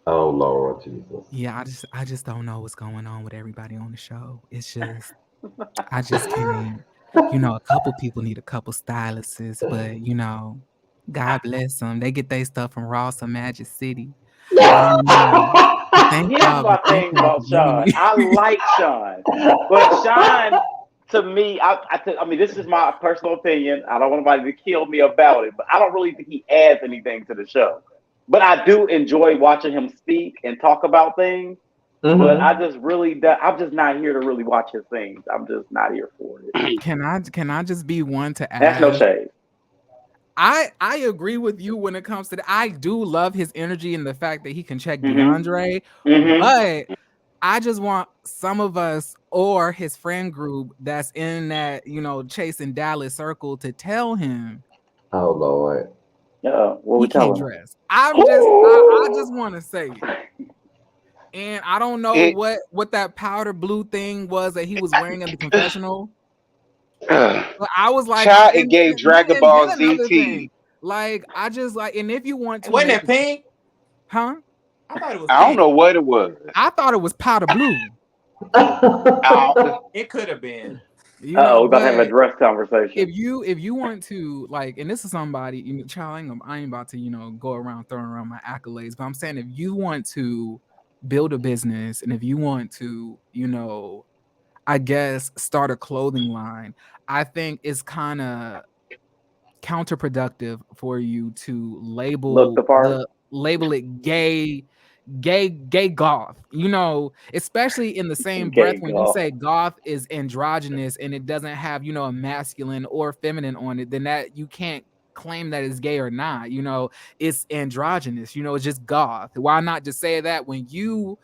Speaker 1: Oh Lord, Jesus.
Speaker 4: yeah, I just don't know what's going on with everybody on the show. It's just I just can't. A couple people need a couple stylists, but
Speaker 5: I,
Speaker 4: God bless them. They get their stuff from Ross or Magic City. I don't know. But
Speaker 5: here's my
Speaker 4: thank
Speaker 5: thing
Speaker 4: y'all
Speaker 5: about
Speaker 4: for giving
Speaker 5: Sean.
Speaker 4: me.
Speaker 5: I like Sean, but Sean, to me, I mean, this is my personal opinion. I don't want anybody to kill me about it, but I don't really think he adds anything to the show. But I do enjoy watching him speak and talk about things. But I
Speaker 1: hmm
Speaker 5: just really, I'm just not here to really watch his things. I'm just not here for it.
Speaker 4: Can I just be one to
Speaker 5: That's no
Speaker 4: ask?
Speaker 5: shade.
Speaker 4: I agree with you when it comes to that. I do love his energy and the fact that he can check
Speaker 5: Hmm.
Speaker 4: DeAndre,
Speaker 5: Hmm.
Speaker 4: but I just want some of us or his friend group that's in that, chasing Dallas circle to tell him
Speaker 1: Oh Lord.
Speaker 5: What
Speaker 4: he
Speaker 5: we
Speaker 4: can't
Speaker 5: tell him?
Speaker 4: dress. I just want to say it. And I don't know
Speaker 2: it.
Speaker 4: what that powder blue thing was that he was wearing in the confessional.
Speaker 2: Child,
Speaker 4: But I was like,
Speaker 2: it gave Dragon
Speaker 4: and then
Speaker 2: Ball
Speaker 4: another
Speaker 2: ZT.
Speaker 4: thing. Like, I just like, and if you want to
Speaker 3: Wasn't
Speaker 4: make
Speaker 3: it
Speaker 4: it,
Speaker 3: pink?
Speaker 4: huh?
Speaker 3: I thought it was
Speaker 2: I don't
Speaker 3: pink.
Speaker 2: know what it was.
Speaker 4: I thought it was powder blue,
Speaker 2: I,
Speaker 3: It could have been.
Speaker 5: We about to have a
Speaker 4: but
Speaker 5: dress conversation.
Speaker 4: if you want to like, and this is somebody, child, I ain't about to, go around throwing around my accolades, but I'm saying if you want to build a business and if you want to, I guess start a clothing line, I think it's kind of counterproductive for you to
Speaker 5: Look the part.
Speaker 4: label it gay goth, especially in the same breath
Speaker 5: Gay
Speaker 4: when you
Speaker 5: golf.
Speaker 4: say goth is androgynous and it doesn't have a masculine or feminine on it, then that you can't claim that it's gay or not. It's androgynous, it's just goth. Why not just say that when you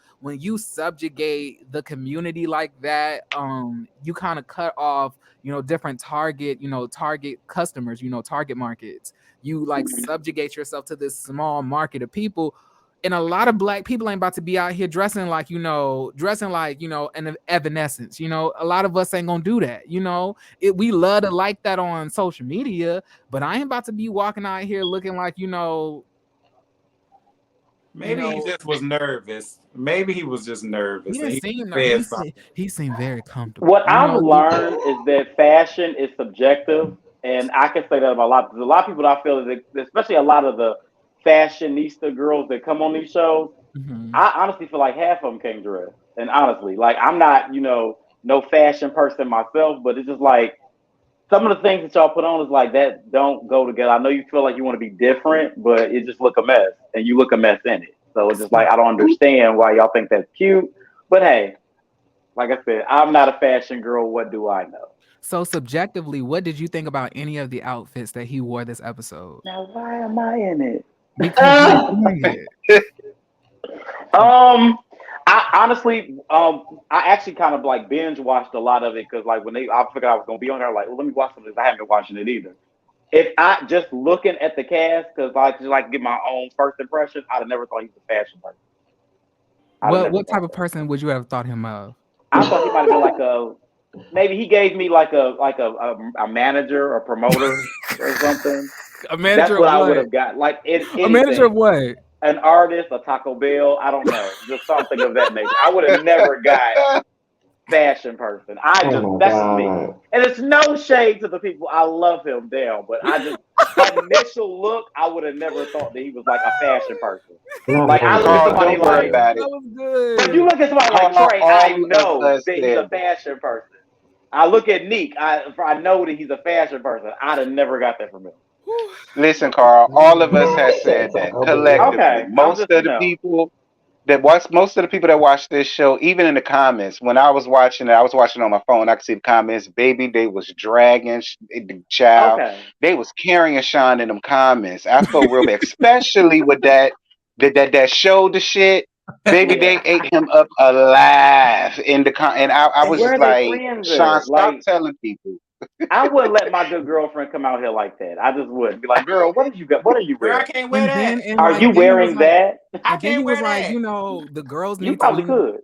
Speaker 4: subjugate the community like that, you kind of cut off different target customers, target markets. You like
Speaker 5: Mhm.
Speaker 4: subjugate yourself to this small market of people. And a lot of black people ain't about to be out here dressing like, an evanescence. A lot of us ain't gonna do that. We love to like that on social media, but I ain't about to be walking out here looking like, you
Speaker 3: Maybe he
Speaker 4: know,
Speaker 3: just was nervous. Maybe he was just
Speaker 4: he
Speaker 3: nervous and
Speaker 4: didn't
Speaker 3: he
Speaker 4: seem no,
Speaker 3: said something.
Speaker 4: he seemed very comfortable.
Speaker 5: What I've learned is that fashion is subjective, and I can say that about a lot. There's a lot of people that I feel that, especially a lot of the fashionista girls that come on these shows.
Speaker 4: Mhm.
Speaker 5: I honestly feel like half of them can't dress. And honestly, like I'm not, no fashion person myself, but it's just like some of the things that y'all put on is like that don't go together. I know you feel like you want to be different, but it just look a mess, and you look a mess in it. So it's just like I don't understand why y'all think that's cute. But hey, like I said, I'm not a fashion girl. What do I know?
Speaker 4: So subjectively, what did you think about any of the outfits that he wore this episode?
Speaker 5: Now, why am I in it?
Speaker 4: Because you were doing it.
Speaker 5: Um, I honestly, I actually kind of like binge watched a lot of it because like I figured I was gonna be on there, like, well, let me watch some of this. I haven't been watching it either. If I just looking at the cast, because I just like to get my own first impression, I'd have never thought he was a fashion person. I'd have never
Speaker 4: What type
Speaker 5: thought
Speaker 4: of
Speaker 5: that.
Speaker 4: person would you have thought him of?
Speaker 5: I thought he might have been like maybe he gave me like a manager or promoter or something.
Speaker 4: A
Speaker 5: That's
Speaker 4: manager
Speaker 5: what
Speaker 4: of
Speaker 5: I would
Speaker 4: what?
Speaker 5: have got. Like
Speaker 4: A manager of
Speaker 5: anything.
Speaker 4: what?
Speaker 5: An artist, a Taco Bell, I don't know, just something of that nature. I would have never got fashion person.
Speaker 1: Oh my
Speaker 5: That's just me.
Speaker 1: god.
Speaker 5: And it's no shade to the people. I love him down, but I just initial look, I would have never thought that he was like a fashion person.
Speaker 1: Not
Speaker 5: Like
Speaker 1: one
Speaker 5: I look at
Speaker 1: bit.
Speaker 2: Carl,
Speaker 5: somebody
Speaker 2: don't worry
Speaker 5: like,
Speaker 2: about
Speaker 4: That
Speaker 2: it.
Speaker 4: was
Speaker 5: if you
Speaker 4: good.
Speaker 5: look at somebody like
Speaker 2: Carl,
Speaker 5: Trey, I
Speaker 2: all of
Speaker 5: know
Speaker 2: us
Speaker 5: that he's a
Speaker 2: said that.
Speaker 5: fashion person. I look at Neek, I know that he's a fashion person. I'd have never got that from him.
Speaker 2: Listen, Carl, all of us has said that
Speaker 1: Taco Bell.
Speaker 2: collectively.
Speaker 5: Okay, I'm just
Speaker 2: Most of the people that watch this show, even in the comments, when I was watching on my phone. I could see the comments. Baby, they was dragging the child.
Speaker 5: okay.
Speaker 2: They was carrying Sean in them comments. I felt real bad, especially with that shoulder shit. Baby,
Speaker 5: Yeah.
Speaker 2: they ate him up alive in and I
Speaker 5: And
Speaker 2: was
Speaker 5: where
Speaker 2: just
Speaker 5: are their
Speaker 2: like,
Speaker 5: friends
Speaker 2: Sean,
Speaker 5: at?
Speaker 2: stop
Speaker 5: Like,
Speaker 2: telling people.
Speaker 5: I wouldn't let my good girlfriend come out here like that. I just wouldn't be like, girl, what did you got? What are you
Speaker 3: Girl, I
Speaker 5: wearing?
Speaker 3: can't wear
Speaker 4: And then
Speaker 3: that.
Speaker 4: and
Speaker 5: Are
Speaker 4: like
Speaker 5: you
Speaker 4: then he was
Speaker 5: wearing
Speaker 4: like
Speaker 5: that?
Speaker 3: I
Speaker 4: and then he
Speaker 3: can't
Speaker 4: was
Speaker 3: wear
Speaker 4: like,
Speaker 3: that.
Speaker 4: the girls
Speaker 5: You
Speaker 4: need to,
Speaker 5: probably could.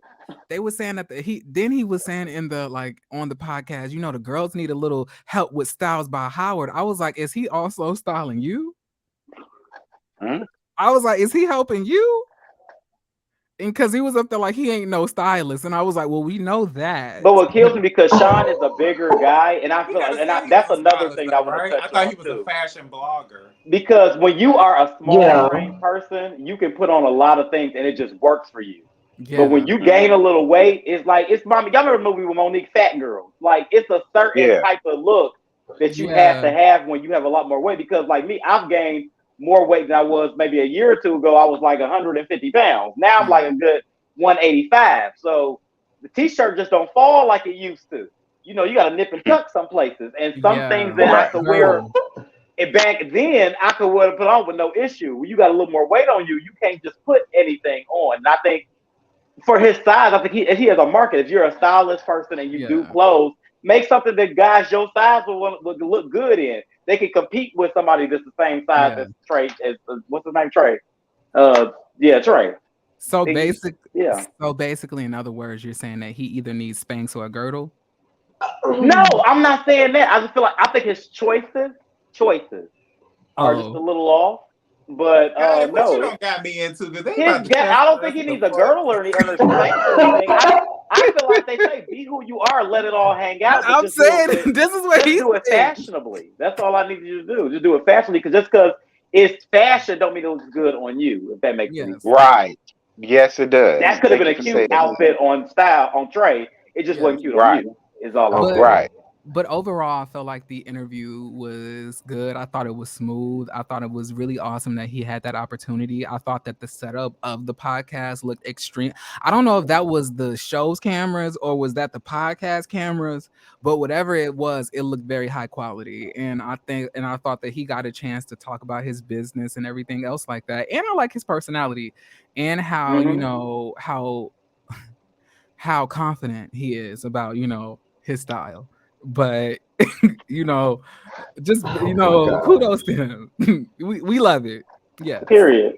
Speaker 4: they were saying that he was saying in the like on the podcast, the girls need a little help with styles by Howard. I was like, is he also styling you?
Speaker 2: Hmm?
Speaker 4: I was like, is he helping you? And because he was up there like he ain't no stylist, and I was like, well, we know that.
Speaker 5: But what kills me because Sean is a bigger guy, and I
Speaker 3: He
Speaker 5: feel like,
Speaker 3: never said he was
Speaker 5: that's
Speaker 3: a
Speaker 5: another
Speaker 3: stylist
Speaker 5: thing that I
Speaker 3: though,
Speaker 5: want to
Speaker 3: right? I
Speaker 5: touch
Speaker 3: thought
Speaker 5: on
Speaker 3: he was a
Speaker 5: too.
Speaker 3: fashion blogger.
Speaker 5: Because when you are a small
Speaker 1: Yeah.
Speaker 5: frame person, you can put on a lot of things and it just works for you. But when
Speaker 4: Yeah.
Speaker 5: you gain
Speaker 2: Hmm.
Speaker 5: a little weight, it's like it's mommy. Y'all remember the movie with Monique Fat Girl? Like it's a certain
Speaker 2: Yeah.
Speaker 5: type of look that you have
Speaker 4: Yeah.
Speaker 5: to have when you have a lot more weight. Because like me, I've gained more weight than I was maybe a year or two ago. I was like 150 pounds. Now I'm like
Speaker 4: Yeah.
Speaker 5: a good 185. So the t-shirt just don't fall like it used to. You got to nip and tuck some places, and some things
Speaker 4: Yeah.
Speaker 5: that I
Speaker 2: Right.
Speaker 5: could wear
Speaker 4: Very.
Speaker 5: and back then, I could wear put on with no issue. When you got a little more weight on you, you can't just put anything on. And I think for his size, I think he has a market. If you're a stylist person and you do
Speaker 4: Yeah.
Speaker 5: clothes, make something that guys your size will look good in. They can compete with somebody that's the same size
Speaker 4: Yeah.
Speaker 5: as Trey. As what's his name, Trey? Yeah, Trey.
Speaker 4: So
Speaker 5: He's
Speaker 4: basic.
Speaker 5: yeah.
Speaker 4: So basically, in other words, you're saying that he either needs Spanx or a girdle.
Speaker 5: No, I'm not saying that. I just feel like I think his choices are just a
Speaker 4: Oh,
Speaker 5: little off. But
Speaker 3: Hey, what you
Speaker 5: no,
Speaker 3: don't got me into? Because they
Speaker 5: his
Speaker 3: about to
Speaker 5: guy,
Speaker 3: cuss
Speaker 5: I don't think
Speaker 3: us
Speaker 5: he
Speaker 3: the
Speaker 5: needs a
Speaker 3: fuck.
Speaker 5: girdle or any or spanks or anything. I feel like they say be who you are, let it all hang out, but
Speaker 4: I'm
Speaker 5: just do it
Speaker 4: saying
Speaker 5: with
Speaker 4: this is what
Speaker 5: just
Speaker 4: he's
Speaker 5: do it
Speaker 4: saying.
Speaker 5: fashionably. That's all I need you to do. Just do it fashionably, because just because it's fashion don't mean it looks good on you. If that makes any
Speaker 4: Yes.
Speaker 5: sense.
Speaker 2: Right. Yes, it does.
Speaker 5: That could have
Speaker 2: Thank
Speaker 5: been
Speaker 2: you
Speaker 5: a
Speaker 2: for
Speaker 5: cute
Speaker 2: saying that.
Speaker 5: outfit on style on Trey. It just
Speaker 4: Yes.
Speaker 5: wasn't cute on
Speaker 2: Right.
Speaker 5: you. Is all I'm
Speaker 4: But
Speaker 1: Okay.
Speaker 5: saying.
Speaker 2: Right.
Speaker 4: but overall, I felt like the interview was good. I thought it was smooth. I thought it was really awesome that he had that opportunity. I thought that the setup of the podcast looked extreme. I don't know if that was the show's cameras or was that the podcast cameras, but whatever it was, it looked very high quality. And I thought that he got a chance to talk about his business and everything else like that. And I like his personality and how,
Speaker 5: Mm-hmm.
Speaker 4: how confident he is about his style. But you know just
Speaker 1: Oh my god.
Speaker 4: kudos to him. We love it. Yes.
Speaker 5: Period.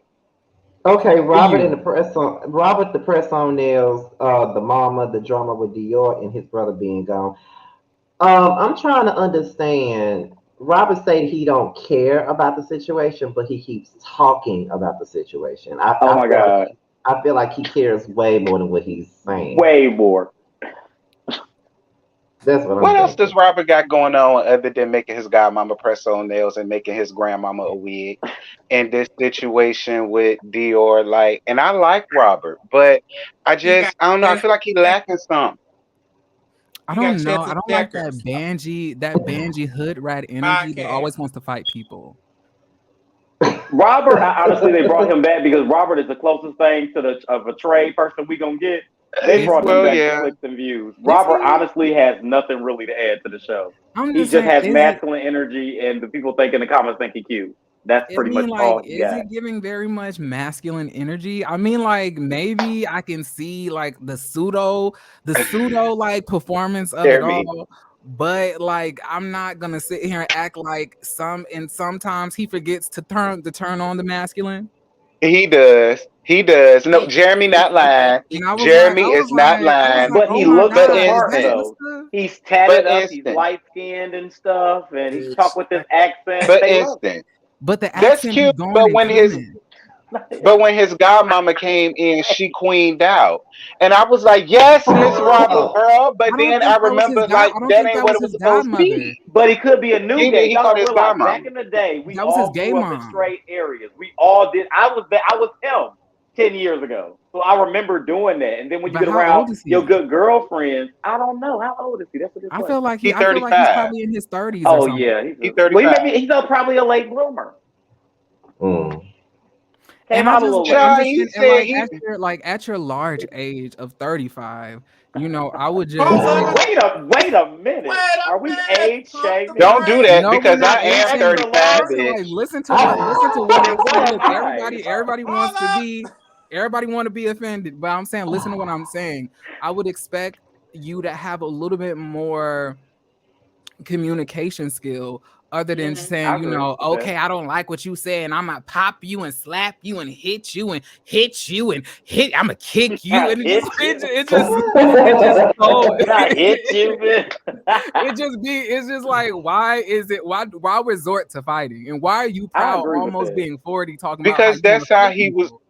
Speaker 1: Okay,
Speaker 4: For you.
Speaker 1: Robert the press on nails, the mama, the drama with Dior, and his brother being gone. I'm trying to understand. Robert said he don't care about the situation, but he keeps talking about the situation.
Speaker 5: Oh my God,
Speaker 1: I feel like he cares way more than what he's saying.
Speaker 5: way more.
Speaker 1: That's what I'm
Speaker 2: What else does
Speaker 1: thinking.
Speaker 2: Robert got going on other than making his godmama press on nails and making his grandmama a wig? In this situation with Dior, like, and I like Robert, but
Speaker 3: He got
Speaker 2: I don't know. I
Speaker 3: chest
Speaker 2: feel like he
Speaker 3: check-
Speaker 2: lacking something.
Speaker 4: I
Speaker 3: he got
Speaker 4: don't know.
Speaker 3: chest
Speaker 4: I don't like
Speaker 3: checkers
Speaker 4: that Banji hood rat energy that
Speaker 3: podcast.
Speaker 4: always wants to fight people.
Speaker 5: Robert, honestly, they brought him back because Robert is the closest thing to the of a Trey person we gonna get. They
Speaker 4: Is
Speaker 5: brought him
Speaker 2: Well,
Speaker 4: he?
Speaker 5: back for
Speaker 2: yeah,
Speaker 5: clicks and views.
Speaker 4: Is
Speaker 5: Robert
Speaker 4: he?
Speaker 5: honestly has nothing really to add to the show.
Speaker 4: I'm
Speaker 5: He
Speaker 4: just
Speaker 5: just
Speaker 4: saying,
Speaker 5: has
Speaker 4: is it?
Speaker 5: masculine energy, and the people think in the comments think he cute. That's
Speaker 4: I
Speaker 5: pretty much
Speaker 4: mean, like,
Speaker 5: all he
Speaker 4: is
Speaker 5: got.
Speaker 4: it giving very much masculine energy? I mean, like, maybe I can see like the pseudo like performance of it
Speaker 2: Jeremy,
Speaker 4: all, but like, I'm not gonna sit here and act like and sometimes he forgets to turn on the masculine.
Speaker 2: he does. He does. No, Jeremy not lying.
Speaker 4: And I was like, I
Speaker 2: Jeremy
Speaker 4: was
Speaker 2: is not
Speaker 4: like, I was
Speaker 2: lying.
Speaker 4: like,
Speaker 5: But
Speaker 4: oh
Speaker 5: he
Speaker 4: my
Speaker 5: looks
Speaker 2: But
Speaker 5: the
Speaker 4: god, is
Speaker 5: part
Speaker 4: that
Speaker 2: instant.
Speaker 5: though.
Speaker 4: sister?
Speaker 5: He's
Speaker 2: But
Speaker 5: tatted up. He's
Speaker 2: instant.
Speaker 5: light skinned and stuff, and he talk
Speaker 3: Bitch.
Speaker 5: with this accent.
Speaker 2: But
Speaker 5: They love
Speaker 2: instant.
Speaker 4: But the
Speaker 2: That's
Speaker 4: accent be
Speaker 2: cute.
Speaker 4: going and coming.
Speaker 5: it.
Speaker 2: But when his godmama came in, she queened out. And I was like, yes, Miss Robert, girl. But
Speaker 4: I don't
Speaker 2: then
Speaker 4: think
Speaker 2: I
Speaker 4: that was his
Speaker 2: remember,
Speaker 4: god.
Speaker 2: like,
Speaker 4: I don't
Speaker 2: that
Speaker 4: think
Speaker 2: ain't
Speaker 4: that
Speaker 2: what
Speaker 4: was
Speaker 2: it was
Speaker 4: his
Speaker 2: supposed to
Speaker 4: godmother.
Speaker 2: be.
Speaker 5: But he could be a new
Speaker 2: He
Speaker 5: gay.
Speaker 2: did. He
Speaker 5: Y'all
Speaker 2: called
Speaker 5: don't
Speaker 2: his
Speaker 5: realize
Speaker 2: godmama.
Speaker 5: back in the day, we
Speaker 4: That was his
Speaker 5: all
Speaker 4: gay
Speaker 5: grew up in
Speaker 4: mom.
Speaker 5: straight areas. We all did. I was there. I was him 10 years ago. So I remember doing that. And then when you
Speaker 4: But
Speaker 5: get
Speaker 4: how
Speaker 5: around
Speaker 4: old is
Speaker 5: your
Speaker 4: he?
Speaker 5: good girlfriends, I don't know. How old is he? That's a good
Speaker 4: I feel
Speaker 5: question.
Speaker 4: like
Speaker 2: He
Speaker 4: I feel like he's
Speaker 2: 35.
Speaker 4: probably in his 30s or
Speaker 5: Oh
Speaker 4: something.
Speaker 5: yeah,
Speaker 2: He
Speaker 5: well, he
Speaker 2: 35.
Speaker 5: maybe he's probably a late bloomer.
Speaker 1: Mm.
Speaker 5: Came
Speaker 4: And I
Speaker 5: out a
Speaker 4: just
Speaker 5: little
Speaker 4: I'm
Speaker 5: late.
Speaker 2: Child,
Speaker 4: just
Speaker 2: he
Speaker 4: saying, and
Speaker 2: said
Speaker 4: at your large age of 35, I would
Speaker 3: Hold
Speaker 4: just
Speaker 3: up.
Speaker 5: Wait a minute.
Speaker 3: Wait
Speaker 5: Are
Speaker 3: a
Speaker 5: we
Speaker 3: minute.
Speaker 5: age
Speaker 3: Pump the
Speaker 5: shaming?
Speaker 2: don't do that
Speaker 3: brakes.
Speaker 4: no, we're
Speaker 2: because
Speaker 4: not
Speaker 2: I
Speaker 5: You
Speaker 4: age
Speaker 2: am
Speaker 4: shaming.
Speaker 5: extra
Speaker 2: 35,
Speaker 5: large?
Speaker 4: Listen, like
Speaker 2: bitch.
Speaker 4: listen to what I'm
Speaker 5: What
Speaker 4: saying.
Speaker 5: am
Speaker 4: Look,
Speaker 5: I?
Speaker 4: everybody
Speaker 3: Hold
Speaker 4: wants to
Speaker 3: up.
Speaker 4: be everybody want to be offended, but I'm saying listen to what I'm saying. I would expect you to have a little bit more communication skill other than
Speaker 5: I
Speaker 4: saying,
Speaker 5: agree with that.
Speaker 4: okay, I don't like what you say, and I'm gonna pop you and slap you and hit you and hit you and hit. I'm gonna kick you,
Speaker 5: I
Speaker 4: and
Speaker 5: hit you.
Speaker 4: it just so
Speaker 5: I hit you, man.
Speaker 4: it's just like, why resort to fighting, and why are you
Speaker 5: I
Speaker 4: proud
Speaker 5: agree with
Speaker 4: almost
Speaker 5: that.
Speaker 4: being 40 talking about how
Speaker 2: Because
Speaker 4: you want to fight people?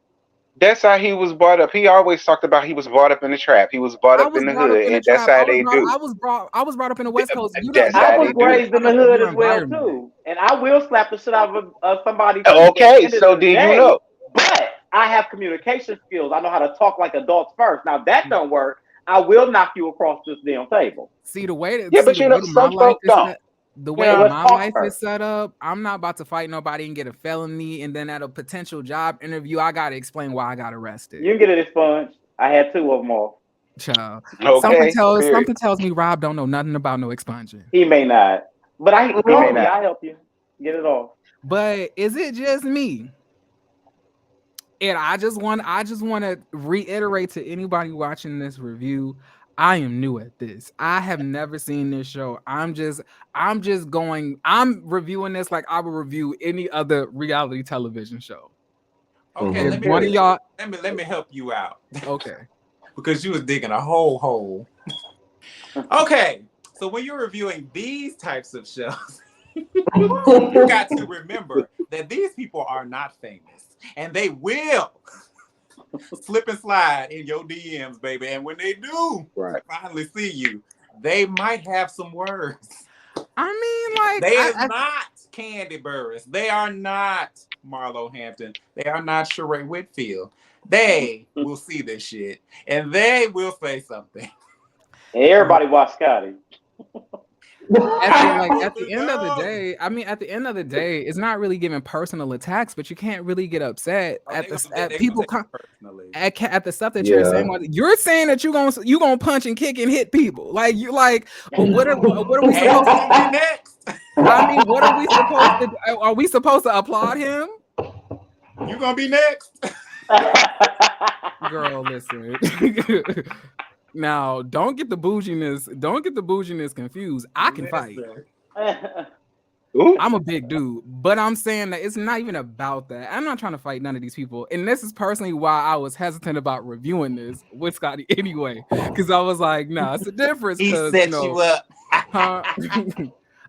Speaker 2: that's how he was brought up. He always talked about he was brought up in the trap. He was brought
Speaker 4: I
Speaker 2: up
Speaker 4: was
Speaker 2: in the
Speaker 4: brought up
Speaker 2: hood,
Speaker 4: in a
Speaker 2: and that's
Speaker 4: trap.
Speaker 2: how they do.
Speaker 4: I was brought up in the West Coast.
Speaker 2: That's
Speaker 5: I
Speaker 2: how
Speaker 5: was
Speaker 2: they do.
Speaker 4: Every
Speaker 5: raised in the
Speaker 4: product of
Speaker 5: hood
Speaker 4: your
Speaker 5: as well
Speaker 4: environment.
Speaker 5: too, and I will slap the shit out of somebody too. At the
Speaker 2: Okay,
Speaker 5: end of
Speaker 2: so
Speaker 5: the
Speaker 2: then you
Speaker 5: day,
Speaker 2: know.
Speaker 5: but I have communication skills. I know how to talk like adults first. Now that don't work. I will knock you across this damn table.
Speaker 2: Yeah, but
Speaker 4: The
Speaker 2: you know,
Speaker 4: way that my
Speaker 2: some
Speaker 4: life
Speaker 2: folk
Speaker 4: is
Speaker 2: don't.
Speaker 4: set, the
Speaker 2: You
Speaker 4: way
Speaker 5: So
Speaker 2: know,
Speaker 5: let's
Speaker 4: my
Speaker 5: talk
Speaker 4: life is
Speaker 5: first.
Speaker 4: set up, I'm not about to fight nobody and get a felony, and then at a potential job interview, I gotta explain why I got arrested.
Speaker 5: You can get it expunged. I had two of them off.
Speaker 4: Child.
Speaker 2: okay, period.
Speaker 4: Something tells me Rob don't know nothing about no expunging.
Speaker 5: He may not, but I
Speaker 2: He may
Speaker 5: call me.
Speaker 2: not.
Speaker 5: I help you get it off.
Speaker 4: But is it just me? And I just want to reiterate to anybody watching this review, I am new at this. I have never seen this show. I'm reviewing this like I would review any other reality television show.
Speaker 3: Okay,
Speaker 4: If
Speaker 3: let me
Speaker 4: one of
Speaker 2: Period.
Speaker 4: y'all
Speaker 3: let me help you out
Speaker 4: okay.
Speaker 3: because you was digging a whole hole. Okay, so when you're reviewing these types of shows, you got to remember that these people are not famous, and they will slip and slide in your DMs, baby. And when they do
Speaker 2: Right.
Speaker 3: finally see you, they might have some words.
Speaker 4: I mean, like,
Speaker 3: They is not Candy Burris. They are not Marlo Hampton. They are not Sheree Whitfield. They will see this shit and they will say something.
Speaker 5: Everybody watch Scotty.
Speaker 4: at the end of the
Speaker 3: No.
Speaker 4: day, I mean, at the end of the day, it's not really giving personal attacks, but you can't really get upset
Speaker 3: Oh,
Speaker 4: at
Speaker 3: they gonna
Speaker 4: people
Speaker 3: take it personally.
Speaker 4: at the stuff that you're saying.
Speaker 1: Yeah.
Speaker 4: You're saying that you gonna punch and kick and hit people. Like, you like, well, what are we
Speaker 3: Hands
Speaker 4: supposed to
Speaker 3: gonna be next.
Speaker 4: I mean, what are we supposed to are we supposed to applaud him?
Speaker 3: You gonna be next.
Speaker 4: Girl, listen. Now, don't get the bouginess confused. I can fight.
Speaker 3: Listen.
Speaker 2: Ooh.
Speaker 4: I'm a big dude, but I'm saying that it's not even about that. I'm not trying to fight none of these people. And this is personally why I was hesitant about reviewing this with Scotty anyway. Because I was like, nah, it's a difference.
Speaker 3: He
Speaker 4: Because,
Speaker 3: set you up.
Speaker 4: huh?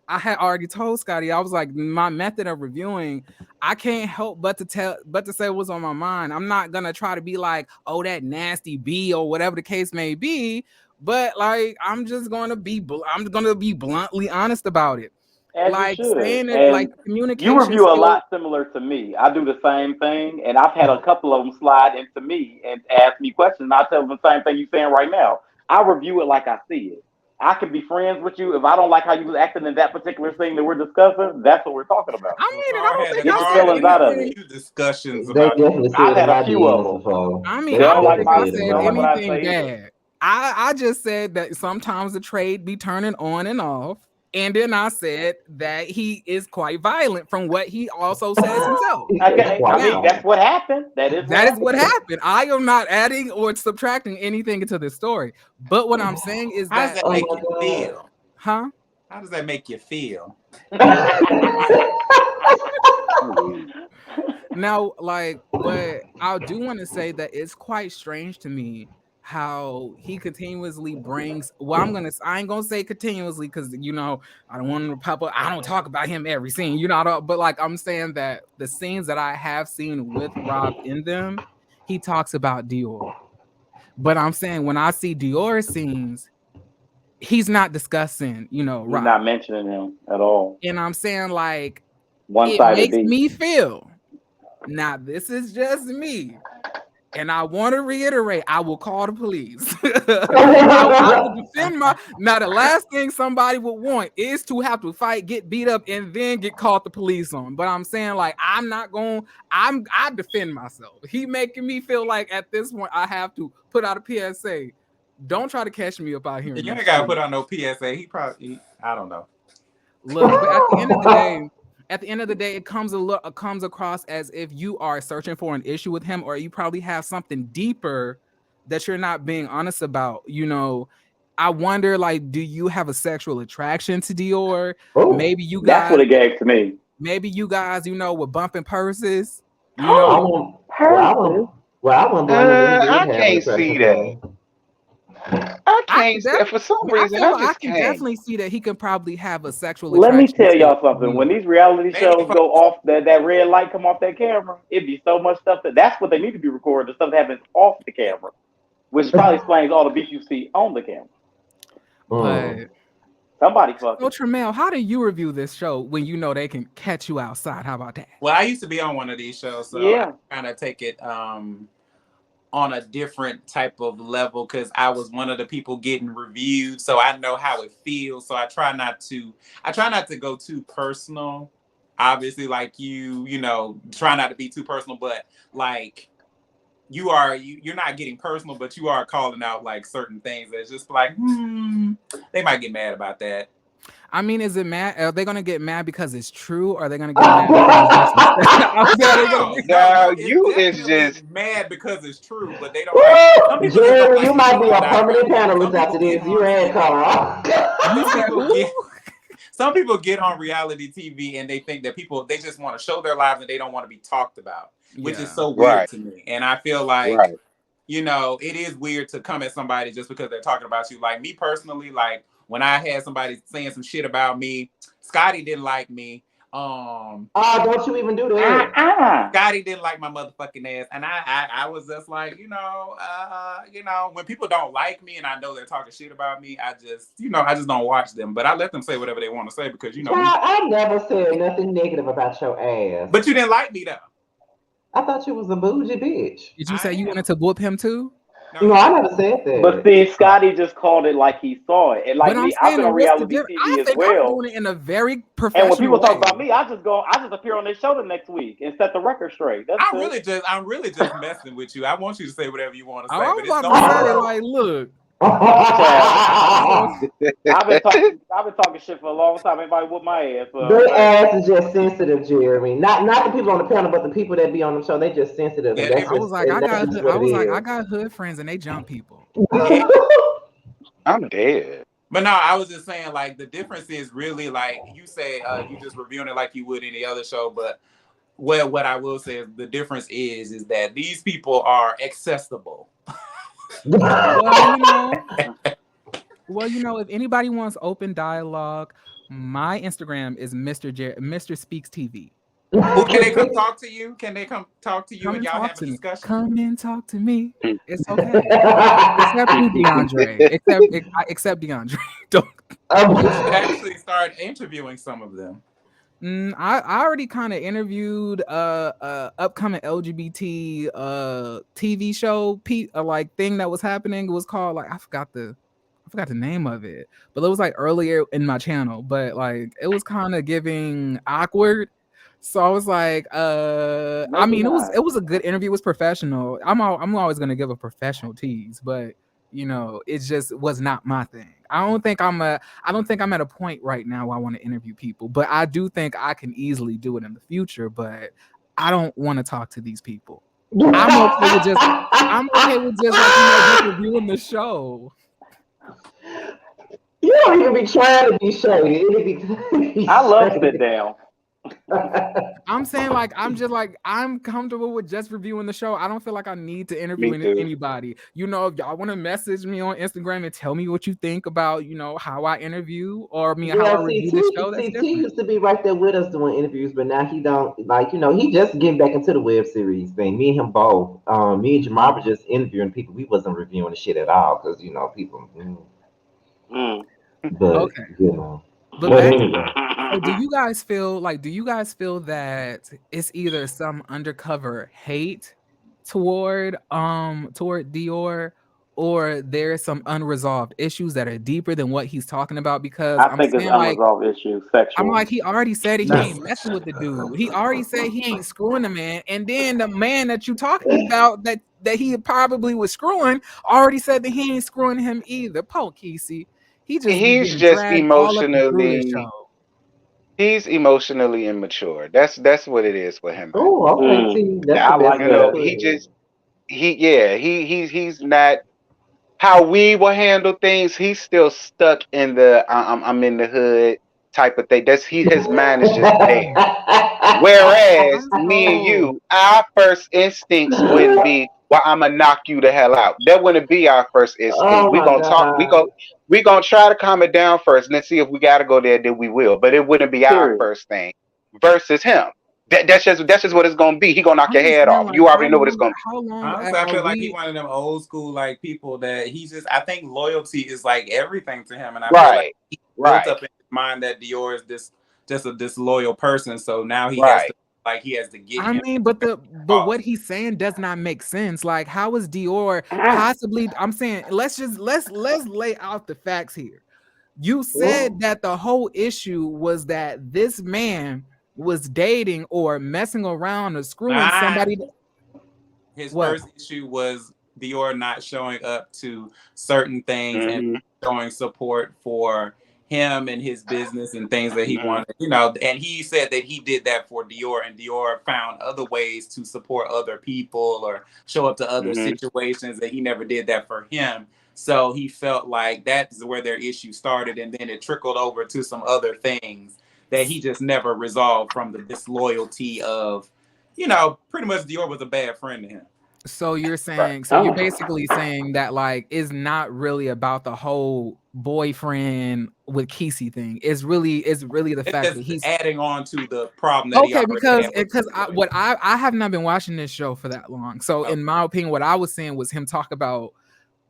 Speaker 4: I had already told Scotty, I was like, my method of reviewing, I can't help but to say what's on my mind. I'm not gonna try to be like, oh, that nasty B or whatever the case may be. But like, I'm gonna be bluntly honest about it.
Speaker 5: As you
Speaker 4: Like
Speaker 5: should.
Speaker 4: saying it, like
Speaker 5: And you
Speaker 4: communication
Speaker 5: review a
Speaker 4: skill.
Speaker 5: lot similar to me. I do the same thing, and I've had a couple of them slide into me and ask me questions. And I tell them the same thing you're saying right now. I review it like I see it. I can be friends with you if I don't like how you was acting in that particular thing that we're discussing. That's what we're talking about.
Speaker 4: I mean, and I don't think
Speaker 5: Get
Speaker 4: I
Speaker 5: your
Speaker 3: Car
Speaker 4: said
Speaker 3: had
Speaker 5: feelings out of
Speaker 3: a
Speaker 5: it.
Speaker 4: anything.
Speaker 3: few discussions
Speaker 1: They
Speaker 3: about
Speaker 1: definitely
Speaker 5: I've
Speaker 1: said in
Speaker 5: had a
Speaker 1: my
Speaker 5: few of
Speaker 1: DMs
Speaker 5: them.
Speaker 1: before.
Speaker 4: I mean,
Speaker 5: They
Speaker 1: They
Speaker 4: I
Speaker 5: don't
Speaker 4: don't
Speaker 5: like
Speaker 4: think
Speaker 1: definitely
Speaker 5: my
Speaker 4: I
Speaker 1: said in
Speaker 5: they
Speaker 4: said
Speaker 5: don't like what
Speaker 1: mine.
Speaker 5: I
Speaker 4: anything
Speaker 5: say either.
Speaker 4: bad. I just said that sometimes the trade be turning on and off. And then I said that he is quite violent from what he also says himself.
Speaker 1: He said
Speaker 5: Okay, I
Speaker 1: quite
Speaker 5: mean
Speaker 4: Now,
Speaker 5: that's
Speaker 1: right.
Speaker 5: what happened. That is what
Speaker 4: that is
Speaker 5: happened.
Speaker 4: what happened. I am not adding or subtracting anything into this story. But what I'm saying is
Speaker 3: how does
Speaker 4: that,
Speaker 3: that
Speaker 1: Oh
Speaker 3: make you feel?
Speaker 4: huh?
Speaker 3: How does that make you feel?
Speaker 1: my
Speaker 4: Now, like, but I do want to say that it's quite strange to me how he continuously brings. Well, I ain't gonna say continuously because I don't want to pop up. I don't talk about him every scene, but like I'm saying that the scenes that I have seen with Rob in them, he talks about Dior. But I'm saying when I see Dior scenes, he's not discussing,
Speaker 5: He's not
Speaker 4: Rob.
Speaker 5: mentioning him at all.
Speaker 4: And I'm saying like
Speaker 5: One
Speaker 4: it
Speaker 5: sided
Speaker 4: makes
Speaker 5: beat.
Speaker 4: me feel. Now, this is just me. And I want to reiterate, I will call the police. I will defend my. Now, the last thing somebody would want is to have to fight, get beat up, and then get called the police on. But I'm saying, like, I'm not going. I defend myself. He making me feel like at this point I have to put out a PSA. Don't try to catch me up out here in
Speaker 3: You
Speaker 4: these
Speaker 3: ain't gotta put
Speaker 4: streets.
Speaker 3: on no PSA. I don't know.
Speaker 4: Look, but at the end of the day, it comes across as if you are searching for an issue with him, or you probably have something deeper that you're not being honest about. I wonder, like, do you have a sexual attraction to Dior?
Speaker 1: Oh,
Speaker 4: Maybe you
Speaker 5: That's
Speaker 4: guys,
Speaker 5: what it gave to me.
Speaker 4: were bumping purses.
Speaker 1: I
Speaker 5: Oh,
Speaker 1: won't. Well, I
Speaker 5: purses.
Speaker 1: won't. Well, I won't blame him if he
Speaker 2: I
Speaker 1: did have an
Speaker 2: can't
Speaker 1: attraction
Speaker 2: see
Speaker 1: for
Speaker 2: that.
Speaker 1: him.
Speaker 2: I
Speaker 4: I
Speaker 2: can't
Speaker 4: can
Speaker 2: see for some reason. I
Speaker 4: I
Speaker 2: just
Speaker 4: can
Speaker 2: can't.
Speaker 4: definitely see that he can probably have a sexual
Speaker 5: Let me
Speaker 4: attraction
Speaker 5: tell
Speaker 4: to
Speaker 5: y'all something. When
Speaker 4: Dior.
Speaker 5: these reality
Speaker 3: They need
Speaker 5: shows
Speaker 3: fuck-
Speaker 5: go off, that red light come off that camera, it'd be so much stuff that's what they need to be recording. The stuff that happens off the camera, which probably explains all the beef you see on the camera.
Speaker 1: Mm.
Speaker 4: But
Speaker 5: Somebody
Speaker 4: so
Speaker 5: fucking.
Speaker 4: Tremel, how do you review this show when you know they can catch you outside? How about that?
Speaker 3: Well, I used to be on one of these shows, so I
Speaker 5: Yeah.
Speaker 3: kind of take it on a different type of level because I was one of the people getting reviewed, so I know how it feels. So I try not to go too personal. Obviously, like try not to be too personal, but like you're not getting personal, but you are calling out like certain things that's just like, they might get mad about that.
Speaker 4: I mean, is it mad? Are they gonna get mad because it's true, or are they gonna get mad because it's disrespectful? Are they gonna
Speaker 3: No,
Speaker 4: get?
Speaker 3: no,
Speaker 2: Now
Speaker 3: it's
Speaker 2: you is
Speaker 3: definitely
Speaker 2: just
Speaker 3: mad because it's true, but they don't like. Some
Speaker 1: Woo!
Speaker 3: people just don't
Speaker 1: Jeremy,
Speaker 3: like
Speaker 1: you
Speaker 3: me
Speaker 1: might be
Speaker 3: calling
Speaker 1: a
Speaker 3: out about
Speaker 1: permanent
Speaker 3: it. Some
Speaker 1: panelist after
Speaker 3: people get
Speaker 1: this. You
Speaker 3: on
Speaker 1: and
Speaker 3: TV.
Speaker 1: Carl.
Speaker 4: You
Speaker 3: Some
Speaker 4: said
Speaker 3: people
Speaker 4: who?
Speaker 3: get some people get on reality TV and they think that they just want to show their lives and they don't want to be talked about, which is
Speaker 4: Yeah.
Speaker 3: so weird
Speaker 2: right,
Speaker 3: to me. And I feel like,
Speaker 2: right.
Speaker 3: it is weird to come at somebody just because they're talking about you. Like me personally, like when I had somebody saying some shit about me, Scotty didn't like me.
Speaker 1: Oh, don't you even do that.
Speaker 5: Uh-uh.
Speaker 3: Scotty didn't like my motherfucking ass, and I was just like, when people don't like me and I know they're talking shit about me, I just don't watch them. But I let them say whatever they want to say because me.
Speaker 1: Child, I never said nothing negative about your ass.
Speaker 3: But you didn't like me though.
Speaker 1: I thought you was a bougie bitch.
Speaker 4: Did you say
Speaker 3: I
Speaker 4: you
Speaker 3: am.
Speaker 4: wanted to whoop him too?
Speaker 3: No,
Speaker 1: No,
Speaker 3: you
Speaker 1: I
Speaker 3: didn't.
Speaker 1: never said
Speaker 5: But
Speaker 1: that.
Speaker 5: see, Scotty just called it like he saw it. And
Speaker 4: But
Speaker 5: like
Speaker 4: I'm
Speaker 5: me, I've
Speaker 4: saying,
Speaker 5: been on
Speaker 4: what's the
Speaker 5: reality
Speaker 4: difference? I
Speaker 5: TV as
Speaker 4: think I'm
Speaker 5: well.
Speaker 4: doing it in a very
Speaker 5: And when
Speaker 4: professional
Speaker 5: people talk
Speaker 4: way.
Speaker 5: about me, I just appear on their show the next week and set the record straight. That's good.
Speaker 3: I'm really just messing with you. I want you to say whatever you want to
Speaker 4: Oh,
Speaker 3: say,
Speaker 4: I
Speaker 3: but
Speaker 4: was
Speaker 3: it's
Speaker 4: about
Speaker 3: gonna
Speaker 4: to
Speaker 3: be
Speaker 4: say,
Speaker 3: real.
Speaker 4: like, look,
Speaker 5: Child,
Speaker 4: I'm going.
Speaker 5: I've been talking shit for a long time. Everybody whoop my ass.
Speaker 1: Their
Speaker 5: Hey.
Speaker 1: ass is just sensitive, Jeremy. Not the people on the panel, but the people that be on the show. They just sensitive,
Speaker 3: Yeah,
Speaker 1: and
Speaker 3: they
Speaker 1: that's
Speaker 4: I
Speaker 3: really
Speaker 1: just
Speaker 4: was like,
Speaker 1: and that's just what
Speaker 4: I
Speaker 1: it
Speaker 4: was like, I
Speaker 1: is.
Speaker 4: got hood friends and they jump people.
Speaker 3: yeah.
Speaker 2: I'm dead.
Speaker 3: But no, I was just saying, like, the difference is really like you say, you just reviewing it like you would any other show. But what I will say is the difference is that these people are accessible.
Speaker 4: Well, you know, if anybody wants open dialogue, my Instagram is Mr. Speaks TV.
Speaker 3: Well, can they come talk to you? Can they come talk to you
Speaker 4: Come
Speaker 3: and
Speaker 4: and
Speaker 3: y'all
Speaker 4: talk
Speaker 3: have a
Speaker 4: to me.
Speaker 3: discussion?
Speaker 4: Come and talk to me. It's okay. Except you, DeAndre. Except DeAndre. Don't.
Speaker 3: You should actually start interviewing some of them.
Speaker 4: I already kind of interviewed upcoming LGBT TV show like thing that was happening. It was called like I forgot the name of it, but it was like earlier in my channel. But like it was kind of giving awkward. So I was like, I
Speaker 5: Maybe
Speaker 4: mean,
Speaker 5: not.
Speaker 4: it was a good interview. It was professional. I'm always gonna give a professional tease, but it just was not my thing. I don't think I'm at a point right now where I want to interview people, but I do think I can easily do it in the future. But I don't want to talk to these people. I'm okay with just like just reviewing the show.
Speaker 1: You don't even be trying to be shady. It be
Speaker 5: I love
Speaker 1: shady.
Speaker 5: sit down.
Speaker 4: I'm saying like I'm comfortable with just reviewing the show. I don't feel like I need to interview
Speaker 2: Me too.
Speaker 4: anybody. If y'all want to message me on Instagram and tell me what you think about how I interview or how I
Speaker 1: Yeah,
Speaker 4: review the show, that's
Speaker 1: T
Speaker 4: different.
Speaker 1: used to be right there with us doing interviews, but now he don't he just getting back into the web series thing. Me and him both. Me and Jamal were just interviewing people. We wasn't reviewing the shit at all because people.
Speaker 5: Mm.
Speaker 1: But
Speaker 4: Okay.
Speaker 1: you know,
Speaker 4: But
Speaker 1: but
Speaker 4: back
Speaker 1: anyway.
Speaker 4: so do you guys feel that it's either some undercover hate toward Dior, or there's some unresolved issues that are deeper than what he's talking about? Because
Speaker 5: I think it's unresolved issues,
Speaker 4: I'm
Speaker 5: sexual.
Speaker 4: like, he already said it, he
Speaker 3: No.
Speaker 4: ain't messing with the dude. He already said he ain't screwing the man. And then the man that you talking about that he probably was screwing already said that he ain't screwing him either. Poor Kesey. He just be
Speaker 2: He's
Speaker 4: getting
Speaker 2: just
Speaker 4: dragged all up and through this
Speaker 2: emotionally.
Speaker 4: show.
Speaker 2: He's emotionally immature. That's what it is with him, man.
Speaker 1: Oh, okay.
Speaker 5: Mm.
Speaker 1: See, that's the
Speaker 5: I
Speaker 1: best
Speaker 5: like
Speaker 2: You
Speaker 1: way to
Speaker 2: know,
Speaker 5: that.
Speaker 1: put
Speaker 2: he
Speaker 1: it.
Speaker 2: just he's not how we will handle things. He's still stuck in the I'm in the hood type of thing. That's his mind is just there. Whereas
Speaker 4: I'm
Speaker 2: me and
Speaker 4: so
Speaker 2: you, our first instincts wouldn't be, well, I'ma knock you the hell out. That wouldn't be our first instinct.
Speaker 1: Oh
Speaker 2: We
Speaker 1: my
Speaker 2: gonna talk.
Speaker 1: god.
Speaker 2: We gonna try to calm it down first, and then see if we gotta go there. Then we will. But it wouldn't be our
Speaker 5: Period.
Speaker 2: first thing versus him. That's just what it's gonna be. He gonna knock
Speaker 4: I'm
Speaker 2: your
Speaker 4: just
Speaker 2: head
Speaker 4: saying,
Speaker 2: off.
Speaker 4: like,
Speaker 2: You already know what it's gonna be.
Speaker 4: how long
Speaker 3: Honestly, I
Speaker 4: are
Speaker 3: feel like he
Speaker 4: we?
Speaker 3: one of them old school like people that he's just. I think loyalty is like everything to him, and I feel like
Speaker 2: Right.
Speaker 3: he built
Speaker 2: Right.
Speaker 3: up in his mind that Dior is this just a disloyal person. So now
Speaker 2: Right.
Speaker 3: he has to get
Speaker 4: I
Speaker 3: him
Speaker 4: mean, but
Speaker 3: off.
Speaker 4: what he's saying does not make sense. Like, how is Dior possibly? I'm saying, let's lay out the facts here. You
Speaker 1: Well,
Speaker 4: said that the whole issue was that this man was dating or messing around or screwing
Speaker 3: Nah,
Speaker 4: somebody.
Speaker 3: his
Speaker 4: What?
Speaker 3: first issue was Dior not showing up to certain things and
Speaker 2: Mm-hmm.
Speaker 3: showing support for him and his business and things that he
Speaker 2: Mm-hmm.
Speaker 3: wanted, and he said that he did that for Dior, and Dior found other ways to support other people or show up to other
Speaker 2: Mm-hmm.
Speaker 3: situations that he never did that for him. So he felt like that's where their issue started, and then it trickled over to some other things that he just never resolved from the disloyalty of, pretty much Dior was a bad friend to him.
Speaker 4: So you're
Speaker 2: Right.
Speaker 4: saying, so you're
Speaker 5: Oh.
Speaker 4: basically saying that like it's not really about the whole boyfriend with Kesey thing. It's really the
Speaker 3: It's
Speaker 4: fact that
Speaker 3: just
Speaker 4: he's
Speaker 3: adding on to the problem that he
Speaker 4: okay
Speaker 3: already
Speaker 4: because
Speaker 3: had with the situation.
Speaker 4: I have not been watching this show for that long. So
Speaker 3: Okay.
Speaker 4: in my opinion, what I was saying was him talk about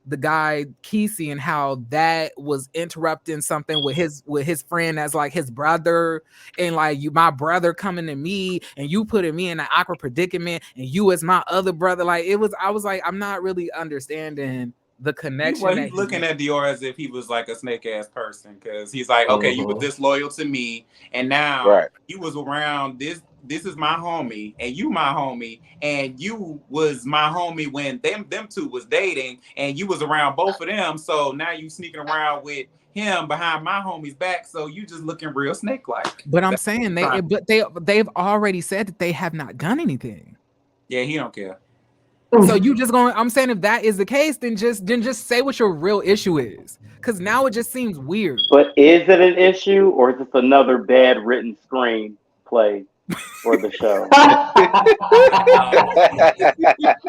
Speaker 4: the guy Kesey and how that was interrupting something with his friend as like his brother, and like my brother coming to me and you putting me in an awkward predicament and you as my other brother. Like I was like, I'm not really understanding the connection that
Speaker 3: He's
Speaker 4: he's
Speaker 3: looking
Speaker 4: making.
Speaker 3: at Dior as if he was like a snake ass person, because he's like, okay, you were
Speaker 1: mhm.
Speaker 3: disloyal to me, and now
Speaker 2: Right.
Speaker 3: you was around this. This is my homie, and you my homie, and you was my homie when them two was dating, and you was around both of them. So now you sneaking around with him behind my homie's back. So you just looking real snake like.
Speaker 4: But I'm saying they've already said that they have not done anything.
Speaker 3: Yeah, he don't care.
Speaker 4: So you just going? I'm saying if that is the case, then just say what your real issue is, because now it just seems weird.
Speaker 5: But is it an issue, or is this another bad written screenplay for the show?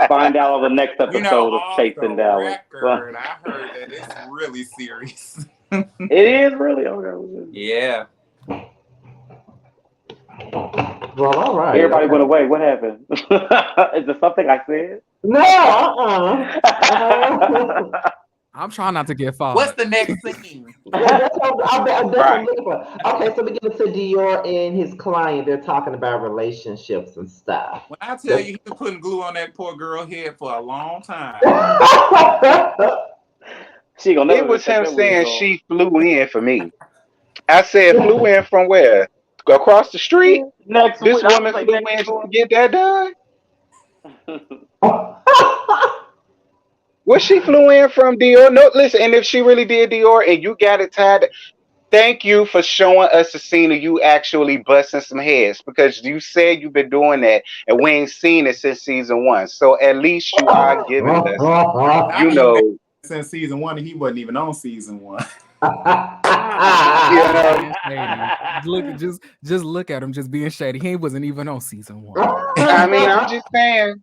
Speaker 5: Find out on the next episode of
Speaker 3: Off the
Speaker 5: Chasing Dallas.
Speaker 3: record, I heard that it's really serious.
Speaker 5: It is really okay.
Speaker 3: Yeah.
Speaker 1: Well, all right.
Speaker 5: Everybody went away. What happened? Is there something I said?
Speaker 1: No,
Speaker 4: I'm trying not to get fired.
Speaker 3: What's the next scene?
Speaker 1: that's what I'm
Speaker 2: Right.
Speaker 1: looking for. Okay, so we get to Dior and his client. They're talking about relationships and stuff.
Speaker 3: When I tell you he was putting glue on that poor girl head for a long time.
Speaker 5: She gonna never
Speaker 2: It was
Speaker 5: take
Speaker 2: him
Speaker 5: that
Speaker 2: saying
Speaker 5: wig off.
Speaker 2: she flew in for me. I said, flew in from where? Across the street?
Speaker 5: Next
Speaker 2: This
Speaker 5: week, I
Speaker 2: woman
Speaker 5: was like,
Speaker 2: flew in
Speaker 5: next
Speaker 2: to get that done?
Speaker 5: door.
Speaker 2: Well, she flew in from Dior. No, listen, and if she really did Dior and you got it tied, thank you for showing us the scene of you actually busting some heads, because you said you've been doing that and we ain't seen it since season 1. So at least you are giving us,
Speaker 3: I
Speaker 2: you
Speaker 3: ain't
Speaker 2: know,
Speaker 3: since season 1, and he wasn't even on season 1.
Speaker 2: you know.
Speaker 4: Being shady. Just look at him, just being shady. He wasn't even on season 1.
Speaker 2: I mean, I'm just saying.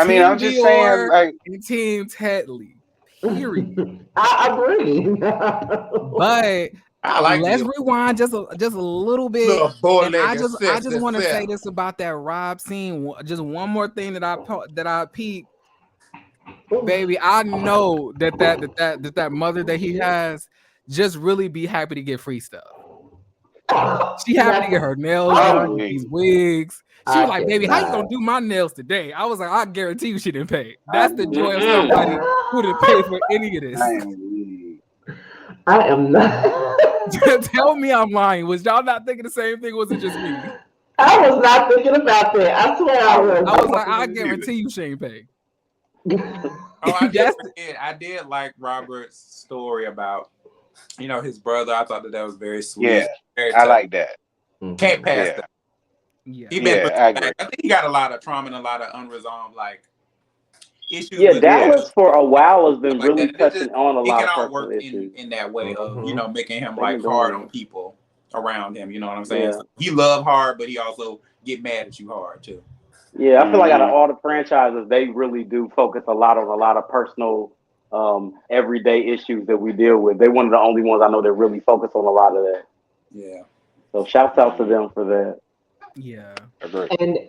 Speaker 4: Team
Speaker 2: I'm just saying,
Speaker 4: Dior
Speaker 2: like,
Speaker 4: and Team Tetley. Period.
Speaker 1: I agree.
Speaker 4: But
Speaker 3: I like
Speaker 4: let's
Speaker 3: Dior.
Speaker 4: rewind just a little bit.
Speaker 3: Little
Speaker 4: And
Speaker 3: bow-legged
Speaker 4: I just want to say
Speaker 3: sexy
Speaker 4: this about that Rob scene. Just one more thing that I peeped. Baby, I know that mother that he has just really be happy to get free stuff. She happy to get her nails done, get these wigs. She was like, baby, how you gonna do my nails today? I was like, I guarantee you she didn't pay. That's the joy of somebody who didn't pay for any of this.
Speaker 1: I am not.
Speaker 4: Tell me I'm lying. Was y'all not thinking the same thing? Was it just me?
Speaker 1: I was not thinking about that. I swear I was.
Speaker 4: I was like, I guarantee you she ain't pay.
Speaker 3: I did like Robert's story about, his brother. I thought that was very sweet.
Speaker 2: yeah,
Speaker 3: very
Speaker 2: I like that.
Speaker 3: Can't pass
Speaker 2: Yeah.
Speaker 3: that.
Speaker 4: Yeah.
Speaker 3: He been
Speaker 2: Yeah, I agree.
Speaker 3: I think he got a lot of trauma and a lot of unresolved issues.
Speaker 5: Yeah,
Speaker 3: with
Speaker 5: Dallas for a while has been
Speaker 3: like
Speaker 5: really
Speaker 3: that. It
Speaker 5: touching on a
Speaker 3: It
Speaker 5: lot
Speaker 3: can
Speaker 5: of
Speaker 3: all
Speaker 5: personal
Speaker 3: work
Speaker 5: issues.
Speaker 3: in that way of making him
Speaker 5: They've been doing
Speaker 3: hard
Speaker 5: it.
Speaker 3: on people around him. You know what I'm saying?
Speaker 5: Yeah.
Speaker 3: So he love hard, but he also get mad at you hard too.
Speaker 5: Yeah, I feel like out of all the franchises, they really do focus a lot on a lot of personal, everyday issues that we deal with. They're one of the only ones I know that really focus on a lot of that.
Speaker 3: Yeah.
Speaker 5: So shouts out to them for that.
Speaker 4: Yeah.
Speaker 1: And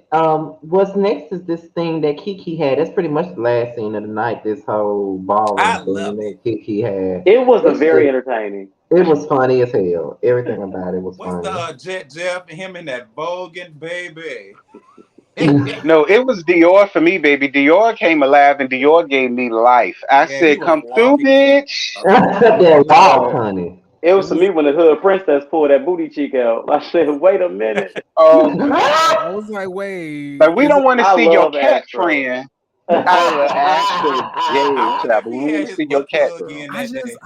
Speaker 1: what's next is this thing that Kiki had. That's pretty much the last scene of the night. This whole
Speaker 3: I
Speaker 1: ballroom
Speaker 3: love
Speaker 1: thing that Kiki had.
Speaker 5: It was
Speaker 1: It's
Speaker 5: very
Speaker 1: just-
Speaker 5: entertaining.
Speaker 1: It was funny as hell. Everything about it was
Speaker 3: What's
Speaker 1: funny.
Speaker 3: the Jet Jeff and him and that Bogan baby?
Speaker 2: No, it was Dior for me, baby. Dior came alive and Dior gave me life. I
Speaker 3: Yeah, he
Speaker 2: said,
Speaker 3: was
Speaker 2: come through,
Speaker 3: walking.
Speaker 2: bitch.
Speaker 1: That walk, honey.
Speaker 5: It was to me when the hood princess pulled that booty cheek out. I said, wait a minute.
Speaker 2: Oh,
Speaker 4: I was like, wait.
Speaker 2: but we don't want to
Speaker 5: I
Speaker 2: see your
Speaker 5: love
Speaker 2: cat
Speaker 5: Astro.
Speaker 2: friend. I love Astro
Speaker 3: I
Speaker 2: J
Speaker 3: wonder
Speaker 2: Club.
Speaker 3: if
Speaker 2: We
Speaker 3: he
Speaker 2: want
Speaker 3: had
Speaker 2: to
Speaker 3: his
Speaker 2: see your
Speaker 3: butt
Speaker 2: cat
Speaker 3: plug
Speaker 2: girl.
Speaker 3: in that day.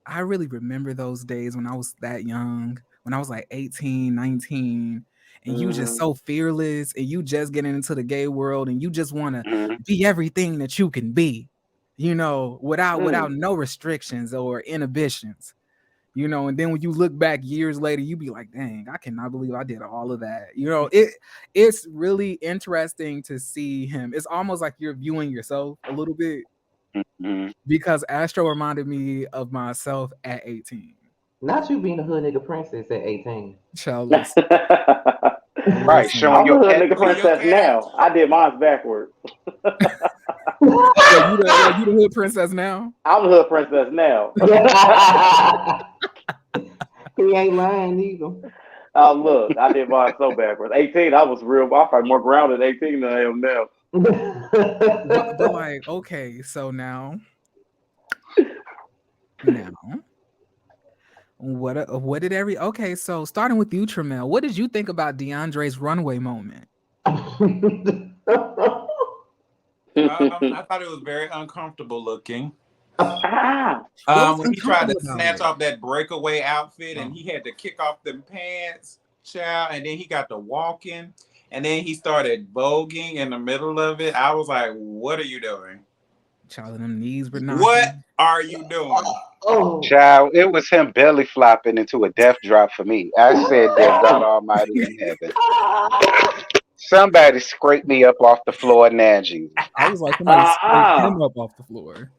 Speaker 4: I really remember those days when I was that young, when I was like 18, 19, and you just so fearless and you just getting into the gay world and you just want to
Speaker 2: Mhm.
Speaker 4: be everything that you can be, without no restrictions or inhibitions. And then when you look back years later, you be like, dang, I cannot believe I did all of that. It's really interesting to see him. It's almost like you're viewing yourself a little bit,
Speaker 2: Mhm.
Speaker 4: because Astro reminded me of myself at 18.
Speaker 1: Not you being a hood nigga princess at 18.
Speaker 4: Childless.
Speaker 2: Right, showing
Speaker 5: I'm a
Speaker 2: your
Speaker 5: hood
Speaker 2: cat
Speaker 5: nigga
Speaker 2: friend.
Speaker 5: princess now. I did mine backwards.
Speaker 4: You the hood princess now?
Speaker 5: I'm the hood princess now.
Speaker 1: He ain't lying either.
Speaker 5: Oh, look, I did mine so backwards. 18, I was real. I'm probably more grounded at 18 than I am now.
Speaker 4: But like, okay, so now, what did okay, so starting with you, Tremel, what did you think about DeAndre's runway moment?
Speaker 3: I thought it was very uncomfortable looking. When he tried to snatch off that breakaway outfit and he had to kick off them pants, child, and then he got to walking. and then he started voguing in the middle of it. I was like, "What are you doing?
Speaker 4: Child, them knees were
Speaker 3: What
Speaker 4: knocking.
Speaker 3: are you doing?"
Speaker 1: Oh.
Speaker 2: Child, it was him belly flopping into a death drop for me. I said, "Dear God Almighty in heaven, somebody scrape me up off the floor now, Jesus."
Speaker 4: I was like, somebody scrape
Speaker 5: Uh-uh.
Speaker 4: him up off the floor.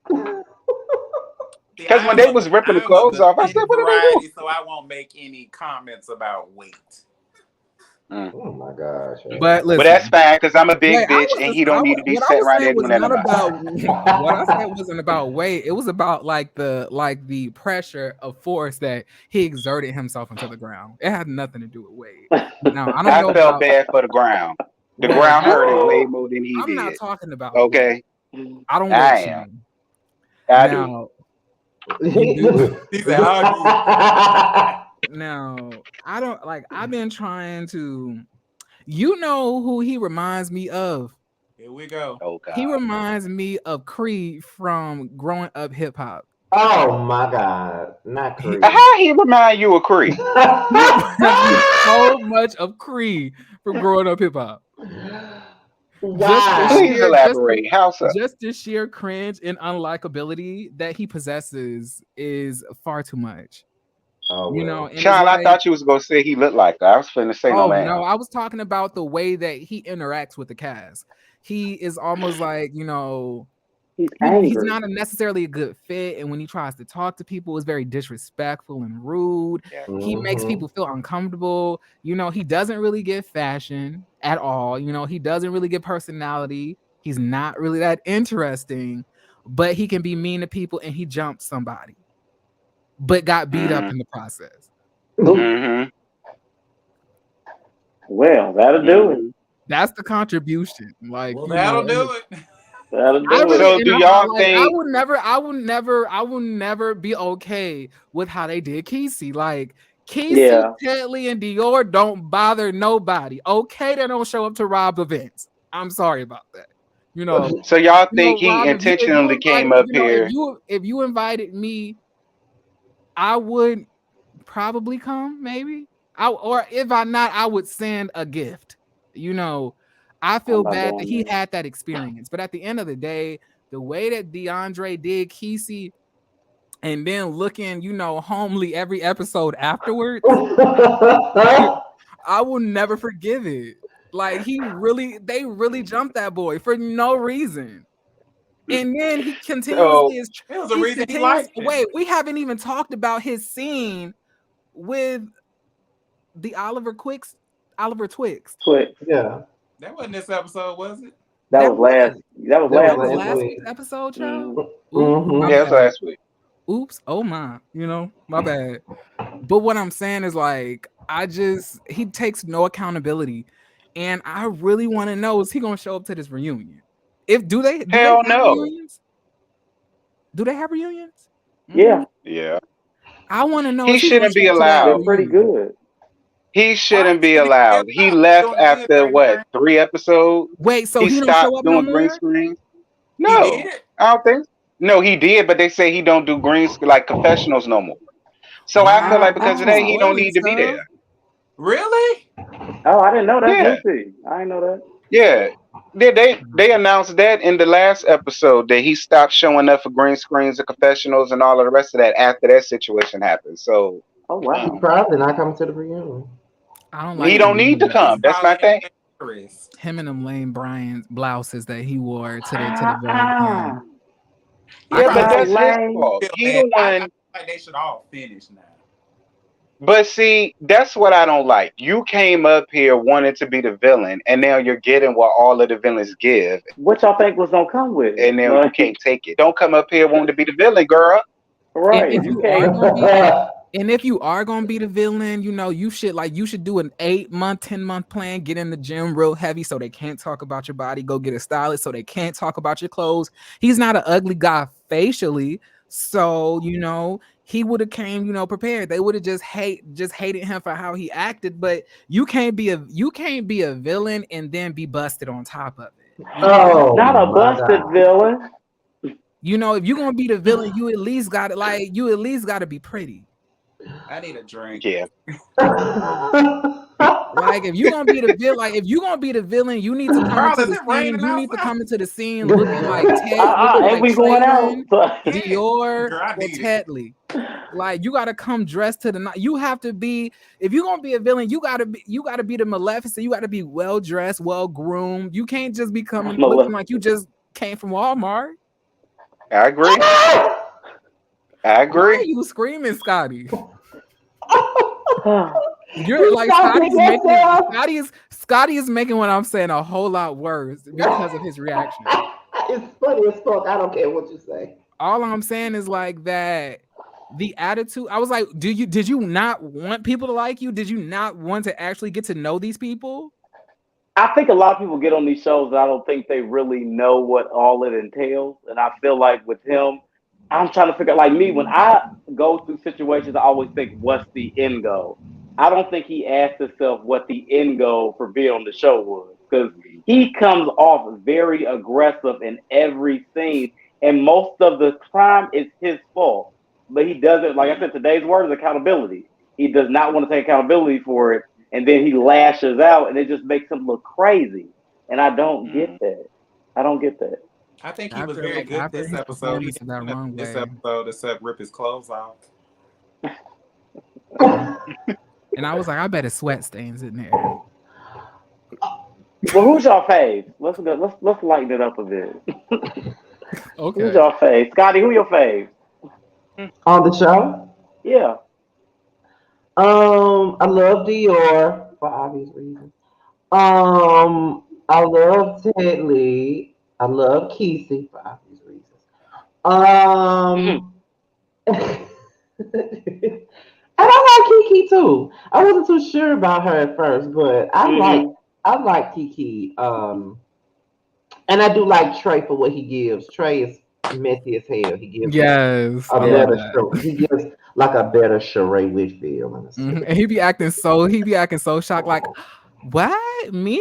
Speaker 3: See,
Speaker 2: Because when they was ripping the
Speaker 3: I am of
Speaker 2: clothes
Speaker 3: the
Speaker 2: off, I said,
Speaker 3: thin
Speaker 2: "What are they doing?"
Speaker 3: variety, so I won't make any comments about weight.
Speaker 2: Mm.
Speaker 1: Oh my gosh.
Speaker 4: But
Speaker 2: But that's
Speaker 4: listen,
Speaker 2: fine because I'm a
Speaker 4: wait,
Speaker 2: big bitch and he don't need to be
Speaker 4: what I
Speaker 2: sitting
Speaker 4: was
Speaker 2: right
Speaker 4: saying
Speaker 2: there
Speaker 4: was
Speaker 2: doing that no
Speaker 4: not
Speaker 2: more.
Speaker 4: about what I said wasn't about weight. It was about like the pressure of force that he exerted himself into the ground. It had nothing to do with weight. Now I don't
Speaker 2: I
Speaker 4: know
Speaker 2: felt
Speaker 4: about
Speaker 2: bad for the ground. The
Speaker 4: well,
Speaker 2: ground
Speaker 4: that's
Speaker 2: hurted way more than he
Speaker 4: I'm not
Speaker 2: did.
Speaker 4: talking about the weight.
Speaker 2: Okay,
Speaker 4: I don't weight
Speaker 2: I am.
Speaker 4: shame.
Speaker 2: I do.
Speaker 4: Now you do.
Speaker 3: He said,
Speaker 4: Now I don't like. I've been trying to. You know who he reminds me of?
Speaker 3: "Here we go."
Speaker 2: Oh
Speaker 4: He
Speaker 2: God.
Speaker 4: reminds me of Creed from growing up hip hop.
Speaker 1: Oh my God. Not Creed.
Speaker 2: How he remind you of Cree?
Speaker 4: He reminds me so much of Creed from growing up hip hop. Just the
Speaker 1: Why?
Speaker 2: Please
Speaker 4: sheer,
Speaker 2: elaborate. How so?
Speaker 4: just the sheer cringe and unlikability that he possesses is far too much.
Speaker 1: Oh
Speaker 4: You know,
Speaker 1: well.
Speaker 4: and it's
Speaker 2: Child, I
Speaker 4: like,
Speaker 2: thought you was gonna say he looked like her. I was finna say no
Speaker 4: oh
Speaker 2: ma'am.
Speaker 4: no, I was talking about the way that he interacts with the cast. He is almost like,
Speaker 5: He's
Speaker 4: he's
Speaker 5: angry.
Speaker 4: not necessarily a good fit, and when he tries to talk to people, it's very disrespectful and rude.
Speaker 2: Yeah.
Speaker 4: He makes
Speaker 1: Mm-hmm.
Speaker 4: people feel uncomfortable. He doesn't really get fashion at all. He doesn't really get personality. He's not really that interesting, but he can be mean to people, and he jumped somebody, but got beat up
Speaker 2: Mm-hmm.
Speaker 4: in the process.
Speaker 5: Ooh,
Speaker 2: Mm-hmm.
Speaker 5: well, that'll do it.
Speaker 2: Mm-hmm.
Speaker 4: That's the contribution. Like,
Speaker 3: Well, that'll
Speaker 4: and
Speaker 3: do it.
Speaker 5: That'll
Speaker 4: I
Speaker 5: do
Speaker 4: really,
Speaker 5: it.
Speaker 2: So
Speaker 4: and
Speaker 2: do
Speaker 4: I
Speaker 2: y'all
Speaker 4: like,
Speaker 2: think
Speaker 4: I will never be okay with how they did Kesey. Like, Kesey,
Speaker 5: Yeah.
Speaker 4: Tedley, and Dior don't bother nobody. Okay, they don't show up to Rob's events. I'm sorry about that. You know,
Speaker 2: so y'all think he
Speaker 4: Rob, if you
Speaker 2: intentionally
Speaker 4: invited,
Speaker 2: came up here?
Speaker 4: if you invited me, I would probably come, maybe. Or if I not, I would send a gift. I
Speaker 5: I'm
Speaker 4: feel
Speaker 5: not
Speaker 4: bad that
Speaker 5: doing
Speaker 4: he
Speaker 5: that.
Speaker 4: had that experience. But at the end of the day, the way that DeAndre did Kesey and then looking, homely every episode afterwards, I will never forgive it. Like they really jumped that boy for no reason. And then he
Speaker 2: So
Speaker 4: continuously is
Speaker 3: It was a
Speaker 4: he's
Speaker 3: reason he
Speaker 4: continuous.
Speaker 3: liked him.
Speaker 4: Wait, we haven't even talked about his scene with the Oliver Twixt.
Speaker 5: Twix.
Speaker 1: Yeah.
Speaker 3: That wasn't this episode, was it?
Speaker 5: That
Speaker 4: That
Speaker 5: was
Speaker 4: was
Speaker 5: last. That was
Speaker 1: That was
Speaker 4: that
Speaker 5: last
Speaker 4: was
Speaker 1: last
Speaker 5: episode.
Speaker 4: last
Speaker 1: week.
Speaker 4: week's episode, child.
Speaker 5: Mm-hmm.
Speaker 4: Oops, my
Speaker 2: yeah,
Speaker 1: Mm-hmm.
Speaker 2: it was
Speaker 4: bad.
Speaker 2: last week.
Speaker 4: Oops, oh my, my bad. But what I'm saying is like he takes no accountability. And I really want to know, is he gonna show up to this reunion? If do they
Speaker 2: Hell
Speaker 4: have
Speaker 2: no.
Speaker 4: reunions? Do they have reunions?
Speaker 5: Yeah,
Speaker 2: Yeah.
Speaker 4: I want to know,
Speaker 2: He
Speaker 4: is he gonna
Speaker 2: shouldn't
Speaker 4: show
Speaker 2: be
Speaker 4: up to that
Speaker 5: they're
Speaker 2: allowed.
Speaker 5: pretty
Speaker 4: reunion?
Speaker 5: good.
Speaker 2: He
Speaker 3: Why
Speaker 2: shouldn't be
Speaker 3: should he be
Speaker 2: allowed. He
Speaker 3: allowed? He's
Speaker 2: left
Speaker 3: doing good
Speaker 2: after
Speaker 3: right
Speaker 2: what,
Speaker 3: now.
Speaker 2: 3 episodes?
Speaker 4: Wait, so
Speaker 2: He
Speaker 4: he don't show
Speaker 2: stopped
Speaker 4: up no
Speaker 2: doing green
Speaker 4: more?
Speaker 2: screens.
Speaker 3: He
Speaker 2: No,
Speaker 3: did.
Speaker 2: I don't think. No, he did, but they say he don't do like confessionals no more. So I feel
Speaker 4: Wow,
Speaker 2: like because of
Speaker 4: you
Speaker 2: that, he
Speaker 5: Ah.
Speaker 2: don't
Speaker 4: spoiling
Speaker 2: need to be
Speaker 4: stuff.
Speaker 2: there.
Speaker 3: Really?
Speaker 5: Oh, I didn't know that.
Speaker 2: Yeah,
Speaker 5: Let me see. I didn't know that.
Speaker 2: yeah. They announced that in the last episode that he stopped showing up for green screens and confessionals and all of the rest of that after that situation happened. So
Speaker 5: Oh
Speaker 1: He's
Speaker 5: wow.
Speaker 1: probably not coming to the reunion.
Speaker 4: I don't like
Speaker 2: he
Speaker 4: the
Speaker 2: don't need to
Speaker 3: He's
Speaker 2: come.
Speaker 4: reunion.
Speaker 2: That's my
Speaker 3: probably
Speaker 2: thing.
Speaker 3: embarrassed.
Speaker 4: Him and them lame Brian blouses that he wore to the Vogue
Speaker 5: Ah.
Speaker 4: thing.
Speaker 3: He
Speaker 4: I
Speaker 2: Yeah, but
Speaker 4: can't
Speaker 5: How
Speaker 3: probably
Speaker 2: that's his
Speaker 5: lame.
Speaker 2: fault.
Speaker 3: feel
Speaker 2: He
Speaker 3: bad.
Speaker 2: the
Speaker 3: I
Speaker 2: one.
Speaker 3: feel like they should all finish now.
Speaker 2: But see, that's what I don't like. You came up here wanting to be the villain, and now you're getting what all of the villains give,
Speaker 5: What y'all think was gonna come with it?
Speaker 2: and now you
Speaker 5: Like,
Speaker 2: can't take it. Don't come up here wanting to be the villain, girl.
Speaker 4: and
Speaker 5: right?
Speaker 4: if
Speaker 5: You
Speaker 4: you are
Speaker 5: can't.
Speaker 4: gonna be and if you are gonna be the villain, you should do an 8-month, 10-month plan, get in the gym real heavy so they can't talk about your body, go get a stylist so they can't talk about your clothes. He's not an ugly guy facially, so he would have came, prepared. They would have just hated him for how he acted, but you can't be a villain and then be busted on top of it.
Speaker 1: Oh
Speaker 5: Not a
Speaker 1: my
Speaker 5: busted villain.
Speaker 4: If you're gonna be the villain, you at least gotta be pretty.
Speaker 3: I need a drink.
Speaker 2: Yeah.
Speaker 1: God.
Speaker 4: Like if you're gonna be the villain, you need to come
Speaker 3: Carl,
Speaker 4: into
Speaker 3: is
Speaker 4: the
Speaker 3: it
Speaker 4: scene.
Speaker 3: raining
Speaker 4: You need to
Speaker 3: outside?
Speaker 4: come into the scene looking like looking
Speaker 5: And
Speaker 4: like
Speaker 5: we going out.
Speaker 4: Traylon,
Speaker 3: Yeah.
Speaker 4: Dior,
Speaker 3: Girl, I
Speaker 4: or
Speaker 3: need it.
Speaker 4: Tetley. Like you gotta come dressed to the night. You have to be, if you're gonna be a villain, you gotta be the Maleficent. You gotta be well dressed, well groomed. You can't just be coming looking like you just came from Walmart.
Speaker 2: I agree. I
Speaker 4: Why are
Speaker 2: agree.
Speaker 4: you screaming, Scotty? You're
Speaker 1: You
Speaker 4: like
Speaker 1: talking yourself.
Speaker 4: Scotty is making what I'm saying a whole lot worse because of his reaction.
Speaker 1: It's funny as fuck. I don't care what you say.
Speaker 4: All I'm saying is like that the attitude. I was like, did you not want people to like you? Did you not want to actually get to know these people?
Speaker 5: I think a lot of people get on these shows and I don't think they really know what all it entails. And I feel like with him, I'm trying to figure out, like me, when I go through situations, I always think, what's the end goal? I don't think he asked himself what the end goal for being on the show was. Because he comes off very aggressive in every scene. And most of the time, it's his fault. But he doesn't, like I said, today's word is accountability. He does not want to take accountability for it, and then he lashes out, and it just makes him look crazy. And I don't get that. I don't get that.
Speaker 3: I think he was very good
Speaker 4: After
Speaker 3: this
Speaker 4: his
Speaker 3: episode. He
Speaker 4: performance
Speaker 3: did
Speaker 4: of that
Speaker 3: nothing this
Speaker 4: runway,
Speaker 3: episode except rip his clothes off.
Speaker 4: and I was like, I bet his sweat stains in there.
Speaker 5: Well, who's your fave? Let's lighten it up a bit.
Speaker 4: Okay.
Speaker 5: Who's your fave? Scotty, who your fave?
Speaker 1: On the show,
Speaker 5: Yeah.
Speaker 1: I love Dior for obvious reasons. I love Ted Lee. I love Kesey for obvious reasons. Um, and I like Kiki too. I wasn't too sure about her at first, but
Speaker 5: Mm-hmm.
Speaker 1: I like Kiki. And I do like Trey for what he gives. Trey is messy as hell. He gives
Speaker 4: Yes,
Speaker 1: a
Speaker 4: I love
Speaker 1: better
Speaker 4: that.
Speaker 1: show. He gives like a better Sheree Whitfield in a sense.
Speaker 4: And he be acting so shocked, like, what? Me?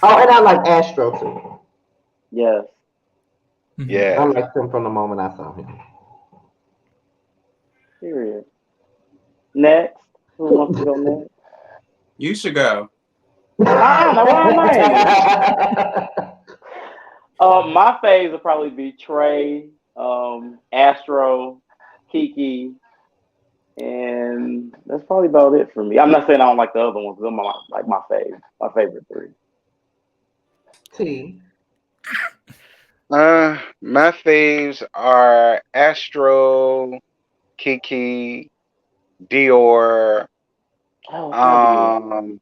Speaker 1: Oh, and I like Astro too.
Speaker 5: Yes.
Speaker 1: I
Speaker 2: Yes.
Speaker 1: liked him from the moment I saw him.
Speaker 5: Period. Next. Who wants to go next?
Speaker 3: You should go.
Speaker 5: No, why am I? My faves will probably be Trey, Astro, Kiki, and that's probably about it for me. I'm not saying I don't like the other ones. Them are like my favorite three.
Speaker 1: T.
Speaker 2: My faves are Astro, Kiki, Dior.
Speaker 5: Oh, it's gotta be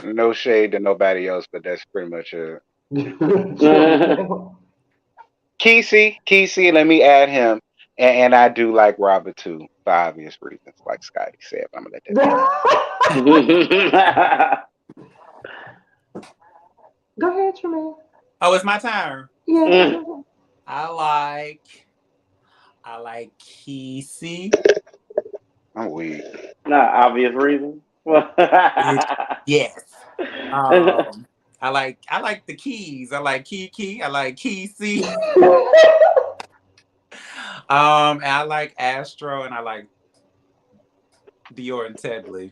Speaker 5: Dior.
Speaker 2: No shade to nobody else, but that's pretty much it. Kesey, let me add him. And I do like Robert too, for obvious reasons, like Scotty said. I'm gonna let that
Speaker 1: Go ahead, Tremaine.
Speaker 3: Oh, it's my turn.
Speaker 1: Yeah.
Speaker 3: I like Kesey.
Speaker 2: I'm weak.
Speaker 5: Not obvious reason.
Speaker 3: Yes. I like the keys. I like Kiki. I like Kesey. And I like Astro, and I like Dior and Tedley.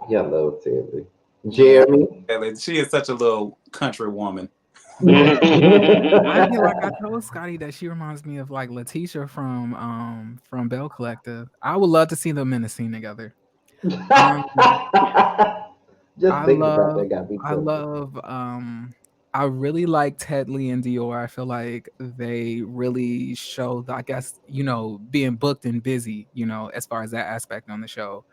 Speaker 1: Hello, Teddy. Jeremy.
Speaker 3: Tedley, she is such a little country woman.
Speaker 4: I feel like I told Scotty that she reminds me of like Letitia from Bell Collective. I would love to see them in a scene together.
Speaker 1: Just
Speaker 4: I
Speaker 1: thinking about
Speaker 4: love
Speaker 1: that got me
Speaker 4: I
Speaker 1: too.
Speaker 4: love I really like Ted Lee and Dior. I feel like they really show the, I guess, being booked and busy, as far as that aspect on the show.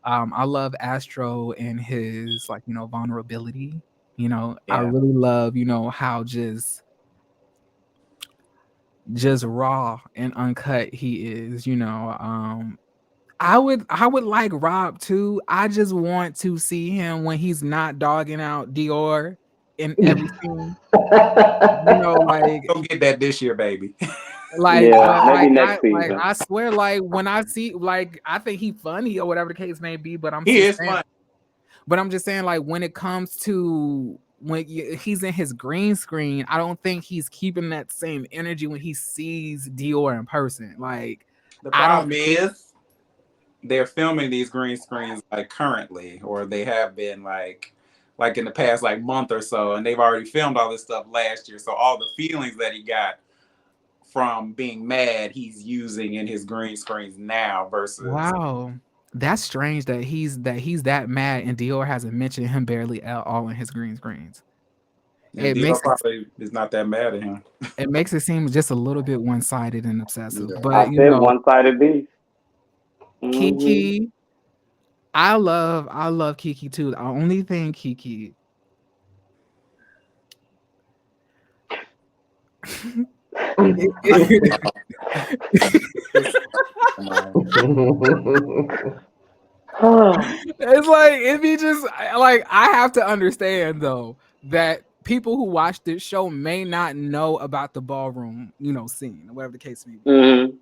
Speaker 4: I love Astro and his like, vulnerability. I
Speaker 3: Yeah.
Speaker 4: really love, how just raw and uncut he is, I would like Rob too. I just want to see him when he's not dogging out Dior in every scene. Like
Speaker 3: Don't get that this year, baby.
Speaker 5: Yeah, maybe
Speaker 4: like
Speaker 5: next season.
Speaker 4: I swear, like when I see, like I think he's funny or whatever the case may be, but
Speaker 3: He is fun.
Speaker 4: I'm just saying, like when it comes to when he's in his green screen, I don't think he's keeping that same energy when he sees Dior in person. Like
Speaker 3: The problem is they're filming these green screens like currently, or they have been like in the past like month or so, and they've already filmed all this stuff last year. So all the feelings that he got from being mad, he's using in his green screens now versus.
Speaker 4: Wow. That's strange that he's that mad and Dior hasn't mentioned him barely at all in his green screens.
Speaker 3: And
Speaker 4: It
Speaker 3: Dior
Speaker 4: makes it
Speaker 3: probably is not that mad at him.
Speaker 4: it makes it seem just a little bit one-sided and obsessive.
Speaker 3: Yeah.
Speaker 4: But
Speaker 5: I said one-sided beef. Mm-hmm.
Speaker 4: Kiki, I love Kiki too. The only thing Kiki it's like if you just like I have to understand though that people who watch this show may not know about the ballroom, scene, or whatever the case may be.
Speaker 5: Mm-hmm.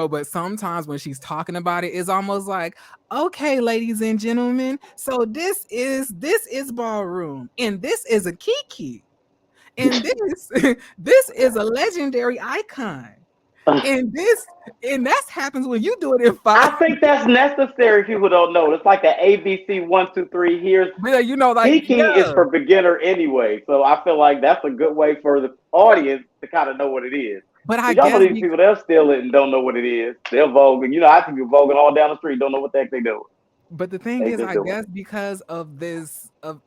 Speaker 4: But sometimes when she's talking about it, it's almost like, okay, ladies and gentlemen, so this is ballroom, and this is a Kiki, and this is a legendary icon. And that happens when you do it in
Speaker 5: I
Speaker 4: 5.
Speaker 5: think that's necessary. People don't know. It's like the ABC 1, 2, 3. Here's Kiki is for beginner anyway, so I feel like that's a good way for the audience to kind of know what it is.
Speaker 4: But I
Speaker 5: y'all know
Speaker 4: guess
Speaker 5: these people, they'll steal it and don't know what it is. They're voguing. I think you're voguing all down the street, don't know what the heck they doing.
Speaker 4: But the thing is, I guess because of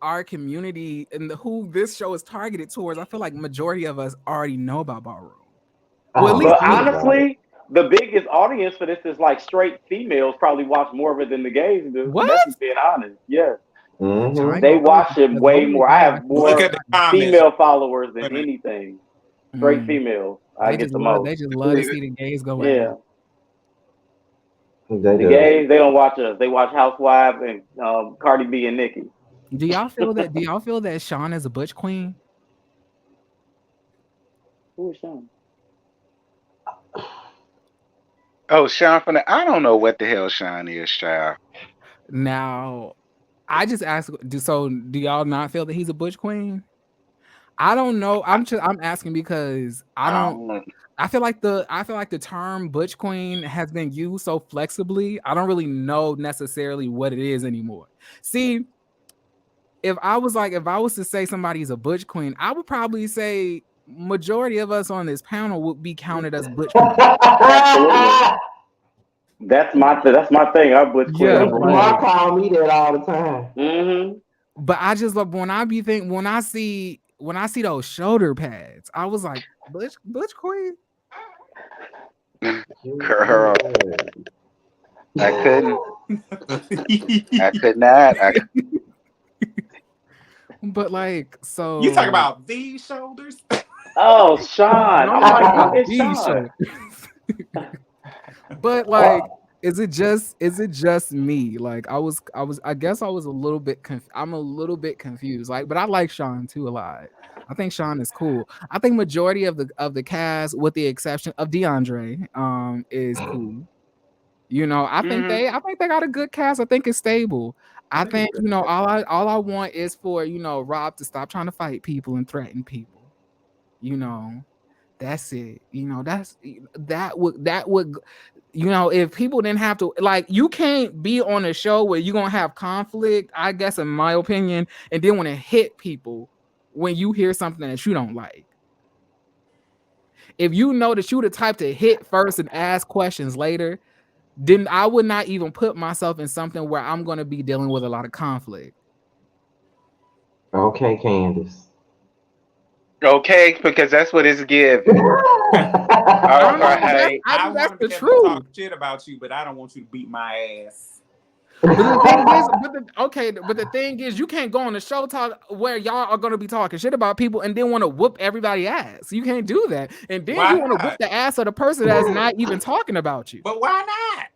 Speaker 4: our community and who this show is targeted towards, I feel like majority of us already know about Ballroom.
Speaker 5: Well, at least honestly, the biggest audience for this is like straight females probably watch more of it than the gays do.
Speaker 4: What?
Speaker 5: That's just being honest. Yes.
Speaker 1: Mm-hmm.
Speaker 5: They watch it way more. I have more female followers than anything. Straight females. I get the most.
Speaker 4: They just love to see the gays go at
Speaker 5: Yeah.
Speaker 4: it.
Speaker 5: The gays, they don't watch us. They watch Housewives and Cardi B and Nicki.
Speaker 4: Do y'all feel that? Do y'all feel that Sean is a butch queen?
Speaker 5: Who is Sean?
Speaker 2: Oh, Sean I don't know what the hell Sean is, child.
Speaker 4: Now, I just asked. Do y'all not feel that he's a butch queen? I don't know. I'm asking because I feel like the term butch queen has been used so flexibly. I don't really know necessarily what it is anymore. See, if I was to say somebody's a butch queen, I would probably say majority of us on this panel would be counted as butch queens.
Speaker 5: That's my thing. I'm butch queen.
Speaker 1: Yeah, Mark call me that all the time.
Speaker 5: Mm-hmm.
Speaker 4: But I just love when I see those shoulder pads, I was like, butch queen.
Speaker 2: Girl, I couldn't. I could not.
Speaker 4: But like, so
Speaker 3: you talk about these shoulders.
Speaker 5: Oh, Sean! I'm like, it's Sean.
Speaker 4: But like, is it just me? Like, I guess I was a little bit I'm a little bit confused. Like, but I like Sean too a lot. I think Sean is cool. I think majority of the cast, with the exception of DeAndre, is cool. I think they got a good cast. I think it's stable. I think all I want is for Rob to stop trying to fight people and threaten people. That's it. That would if people didn't have to, like, you can't be on a show where you're gonna have conflict, I guess, in my opinion, and then want to hit people when you hear something that you don't like. If you know that you're the type to hit first and ask questions later, then I would not even put myself in something where I'm going to be dealing with a lot of conflict.
Speaker 1: Okay, Candace.
Speaker 2: Okay, because that's what it's giving.
Speaker 3: I want to talk shit about you, but I don't want you to beat my ass.
Speaker 4: But the thing is, you can't go on the show talk where y'all are going to be talking shit about people and then want to whoop everybody's ass. You can't do that. And then you want to whoop the ass of the person that's not even talking about you.
Speaker 3: But why not?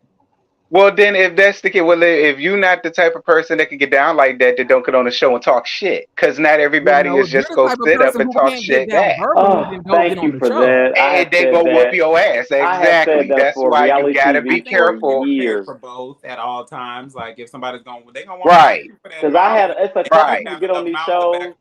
Speaker 2: Well, then, if that's the case, if you're not the type of person that can get down like that, then don't get on the show and talk shit. Because not everybody is just going to sit up and talk shit back.
Speaker 5: Thank you for that.
Speaker 2: And they go whoop your ass. Exactly. That's why you got to be careful.
Speaker 3: For both at all times. Like, if somebody's going, they're going to want
Speaker 5: right. Because it's a couple people get on these shows.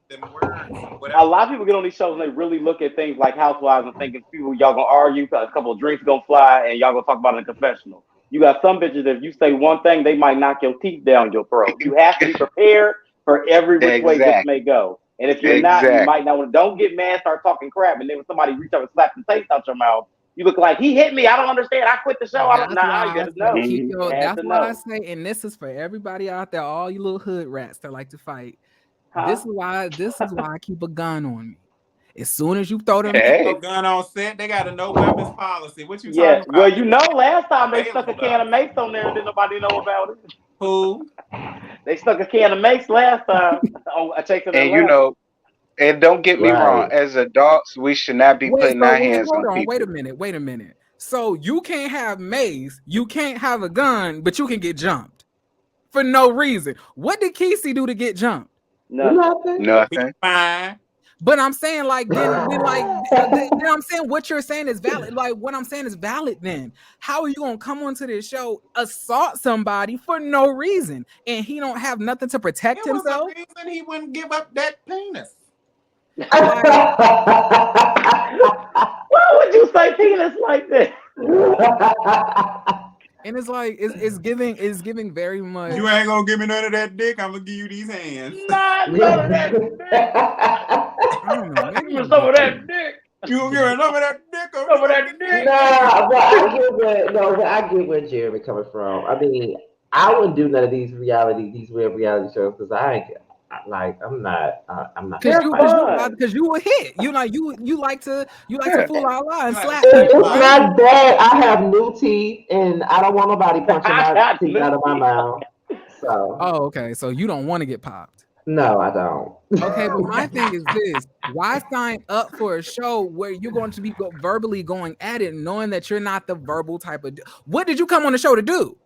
Speaker 5: A lot of people get on these shows and they really look at things like Housewives and thinking y'all going to argue, a couple of drinks going to fly, and y'all going to talk about it in a confessional. You got some bitches that if you say one thing, they might knock your teeth down your throat. You have to be prepared for every which way this may go. And if you're not, you might not want to. Don't get mad, start talking crap, and then when somebody reach up and slap the taste out your mouth, you look like he hit me. I don't understand. I quit the show. I don't. Nah, you gotta know.
Speaker 4: That's why I say, and this is for everybody out there, all you little hood rats that like to fight.
Speaker 5: Huh?
Speaker 4: This is why I keep a gun on me. As soon as you throw them
Speaker 3: gun on set, they got a no weapons policy. What you talking about?
Speaker 5: Well, you know, last time they stuck a can of mace on there and didn't nobody know about it.
Speaker 3: Who?
Speaker 5: They stuck a can of mace last time on Chasing
Speaker 2: And you know, and don't get me wrong, as adults, we should not be putting our hands on people.
Speaker 4: Wait a minute. So you can't have mace, you can't have a gun, but you can get jumped for no reason. What did Kesey do to get jumped?
Speaker 2: Nothing.
Speaker 3: Fine.
Speaker 4: But I'm saying, like, then I'm saying what you're saying is valid. Like, what I'm saying is valid. Then how are you gonna come onto this show, assault somebody for no reason, and he don't have nothing to protect himself?
Speaker 3: Was the reason he wouldn't give up that penis.
Speaker 5: Why would you say penis like that?
Speaker 4: And it's like it's giving very much.
Speaker 3: You ain't gonna give me none of that dick. I'm gonna give you these hands.
Speaker 5: Not none of that dick.
Speaker 4: I don't know.
Speaker 5: Maybe some of that dick.
Speaker 3: You gonna give me some of that dick?
Speaker 5: Some of that dick.
Speaker 1: Nah, but I get where Jeremy coming from. I mean, I wouldn't do none of these web reality shows because I'm not.
Speaker 4: Because you a hit. You like to fool our lives and slap.
Speaker 1: It's not that I have new teeth and I don't want nobody punching my teeth out of my mouth. So.
Speaker 4: Oh, okay. So you don't want to get popped.
Speaker 1: No, I don't.
Speaker 4: Okay, but my thing is this: why sign up for a show where you're going to be verbally going at it, knowing that you're not the verbal type of? What did you come on the show to do?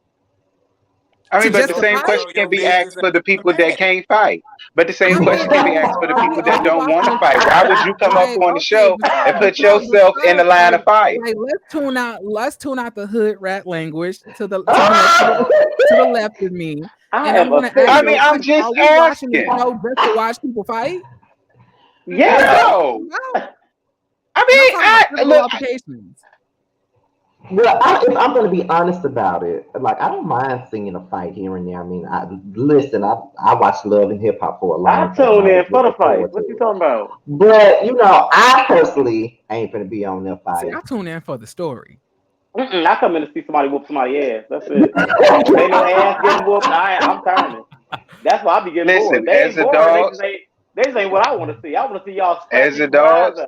Speaker 2: I mean, but the same question can be asked for the people that can't fight. But the same question can be asked for the people that don't want to fight. Why would you come up on the show and put yourself in the line of fight?
Speaker 4: Like, let's tune out the hood rat language to the left of me.
Speaker 2: I'm just asking.
Speaker 4: Just to watch people fight.
Speaker 2: Yeah. No. I mean, look.
Speaker 1: Well, if I'm going to be honest about it, like I don't mind seeing a fight here and there. I mean, I watched Love and Hip Hop for a long time.
Speaker 5: I tune in for the fight. What you talking about?
Speaker 1: But I personally ain't going to be on that fight.
Speaker 4: See, I tune in for the story.
Speaker 5: I come in to see somebody whoop somebody's ass. That's it. Ain't no ass getting whooped. I'm turning. That's why I be getting bored.
Speaker 2: As a dog,
Speaker 5: this ain't what I want to see. I want to see y'all.
Speaker 2: As a dog.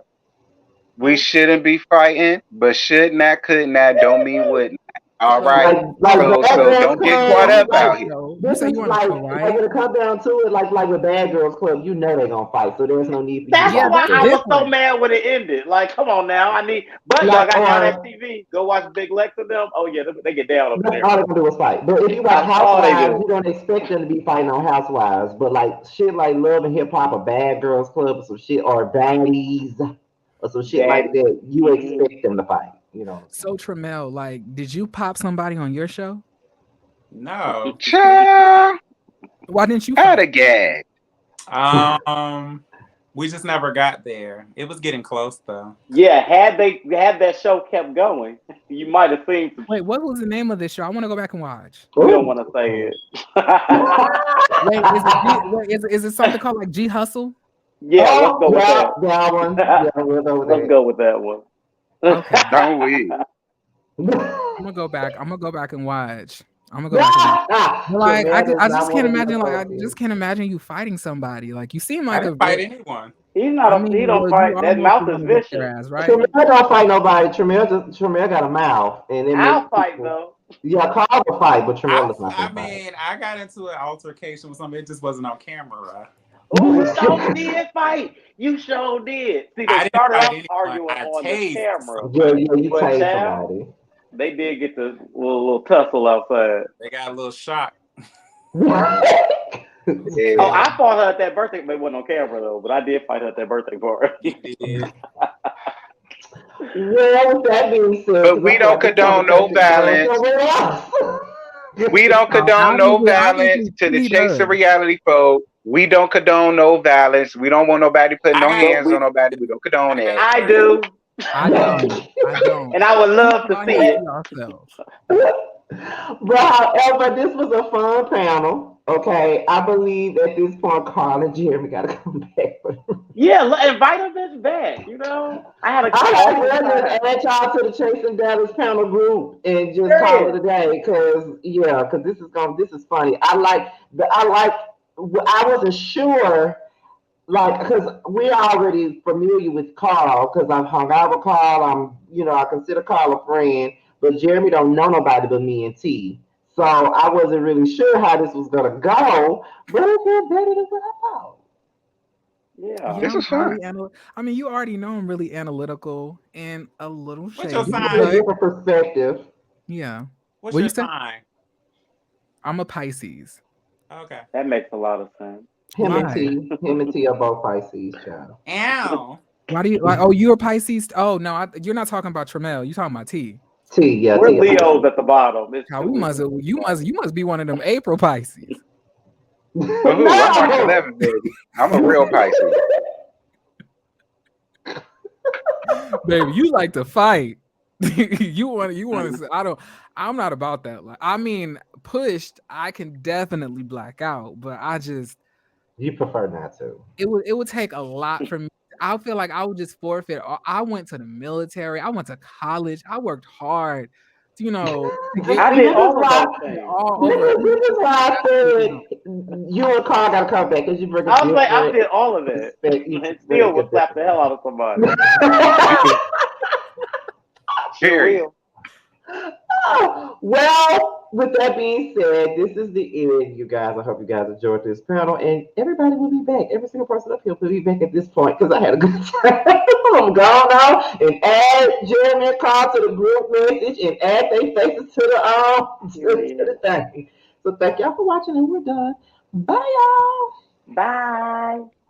Speaker 2: We shouldn't be fighting, but should not, could not, don't mean would not. All right. So don't get caught up out here.
Speaker 1: This is like when it comes down to it, like with Bad Girls Club, they're gonna fight, so there's no need for
Speaker 5: That's why I was so mad when it ended. Like, come on now, but y'all got on TV. Go watch Big Lex with them. Oh yeah, they get down over there.
Speaker 1: All they're gonna do is fight. But if you watch Housewives, you don't expect them to be fighting on Housewives. But like shit like Love and Hip Hop or Bad Girls Club or some shit or Baddies or some shit like that, you expect them to fight.
Speaker 4: So Tremel, like, did you pop somebody on your show?
Speaker 3: No.
Speaker 4: Why didn't you?
Speaker 2: Out of gag.
Speaker 3: We just never got there. It was getting close though.
Speaker 5: Yeah, had that show kept going, you might have seen.
Speaker 4: Wait, what was the name of this show? I want to go back and watch.
Speaker 5: We don't want to say it.
Speaker 4: Wait, is it something called like G Hustle?
Speaker 5: Yeah, let's go with that.
Speaker 1: That one. Yeah,
Speaker 5: let's go with that one.
Speaker 4: Okay.
Speaker 2: Don't we?
Speaker 4: I'm gonna go back and watch. Like I just can't imagine. Like I just can't imagine you fighting somebody. Like you seem like
Speaker 3: I didn't fight anyone.
Speaker 5: He's not. He don't fight. That mouth is vicious.
Speaker 4: Right?
Speaker 1: Tremel don't fight nobody. Tremel got a mouth, and
Speaker 5: I'll fight though.
Speaker 1: Yeah, Carl will fight, but Tremel is not.
Speaker 3: I mean, I got into an altercation with somebody. It just wasn't on camera.
Speaker 5: Oh, you sure did fight. You sure did. See, they started off arguing on the camera.
Speaker 1: Yeah, you tased somebody.
Speaker 5: They did get the little tussle outside.
Speaker 3: They got a little shock.
Speaker 5: Yeah. Oh, I fought her at that birthday, but it wasn't on camera though. But I did fight her at that birthday party.
Speaker 1: Well, that being said,
Speaker 2: but we don't condone no violence. We don't condone no violence to the Chase of Reality folk. We don't condone no violence. We don't want nobody putting no hands on nobody. We don't condone that.
Speaker 5: I do.
Speaker 4: I don't.
Speaker 5: And I would love to see it.
Speaker 1: But however, this was a fun panel. Okay, I believe at this point, Carl and Jeremy got to come back.
Speaker 5: Yeah, invite a bitch back. You know, I had an
Speaker 1: I
Speaker 5: awesome
Speaker 1: might well
Speaker 5: time.
Speaker 1: just add y'all to the Chasing Dallas panel group and just call it
Speaker 5: Yeah.
Speaker 1: a day. Cause yeah, cause this is funny. I wasn't sure like because we're already familiar with Carl because I've hung out with Carl. I consider Carl a friend, but Jeremy don't know nobody but me and T. So I wasn't really sure how this was gonna go, but it went better than what I thought.
Speaker 5: Yeah.
Speaker 4: Yeah,
Speaker 2: This
Speaker 4: I'm
Speaker 2: is fun.
Speaker 4: highly analytical. I mean, you already know I'm really analytical and a little
Speaker 3: What's your
Speaker 1: You
Speaker 4: shady,
Speaker 1: have a
Speaker 3: sign?
Speaker 4: but
Speaker 1: different perspective.
Speaker 4: yeah.
Speaker 3: What's
Speaker 4: What you
Speaker 3: your
Speaker 4: say?
Speaker 3: sign?
Speaker 4: I'm a Pisces.
Speaker 3: Okay.
Speaker 5: That makes a lot of sense.
Speaker 4: Why?
Speaker 1: Him and T are both Pisces, child.
Speaker 3: Ow.
Speaker 4: Why do you like? Oh, you're a Pisces. Oh no, you're not talking about Tremel. You talking about T.
Speaker 1: T, yeah,
Speaker 5: We're
Speaker 1: T a
Speaker 5: Leos
Speaker 1: Pisces.
Speaker 5: at the bottom. It's
Speaker 4: How
Speaker 5: two
Speaker 4: we
Speaker 5: we
Speaker 4: must
Speaker 5: can
Speaker 4: you must be one of them April Pisces,
Speaker 2: Woohoo! I'm March
Speaker 1: No.
Speaker 2: 11th, baby. I'm a real Pisces.
Speaker 4: baby. You like to fight. you want to. I don't. I'm not about that. Like I mean, pushed. I can definitely black out, but I just
Speaker 1: You prefer not to.
Speaker 4: it would take a lot for me. I feel like I would just forfeit. I went to the military. I went to college. I worked hard, to
Speaker 1: See,
Speaker 4: get
Speaker 5: I did
Speaker 1: this is
Speaker 5: all of
Speaker 1: why
Speaker 5: those things.
Speaker 4: all over.
Speaker 1: this is why I said you and Carl gotta come back because you bring a
Speaker 5: I was like, I
Speaker 1: different
Speaker 5: did all of it.
Speaker 1: perspective. You
Speaker 5: And still
Speaker 1: bring a
Speaker 5: will slap
Speaker 1: different
Speaker 5: the hell out of somebody. Sure
Speaker 2: Period.
Speaker 5: will.
Speaker 1: Well, with that being said, this is the end, you guys. I hope you guys enjoyed this panel, and everybody will be back. Every single person up here will be back at this point because I had a good time. I'm going on and add Jeremy and Carl to the group message and add their faces to
Speaker 5: Period.
Speaker 1: the thing. So thank y'all for watching, and we're done. Bye, y'all.
Speaker 5: Bye.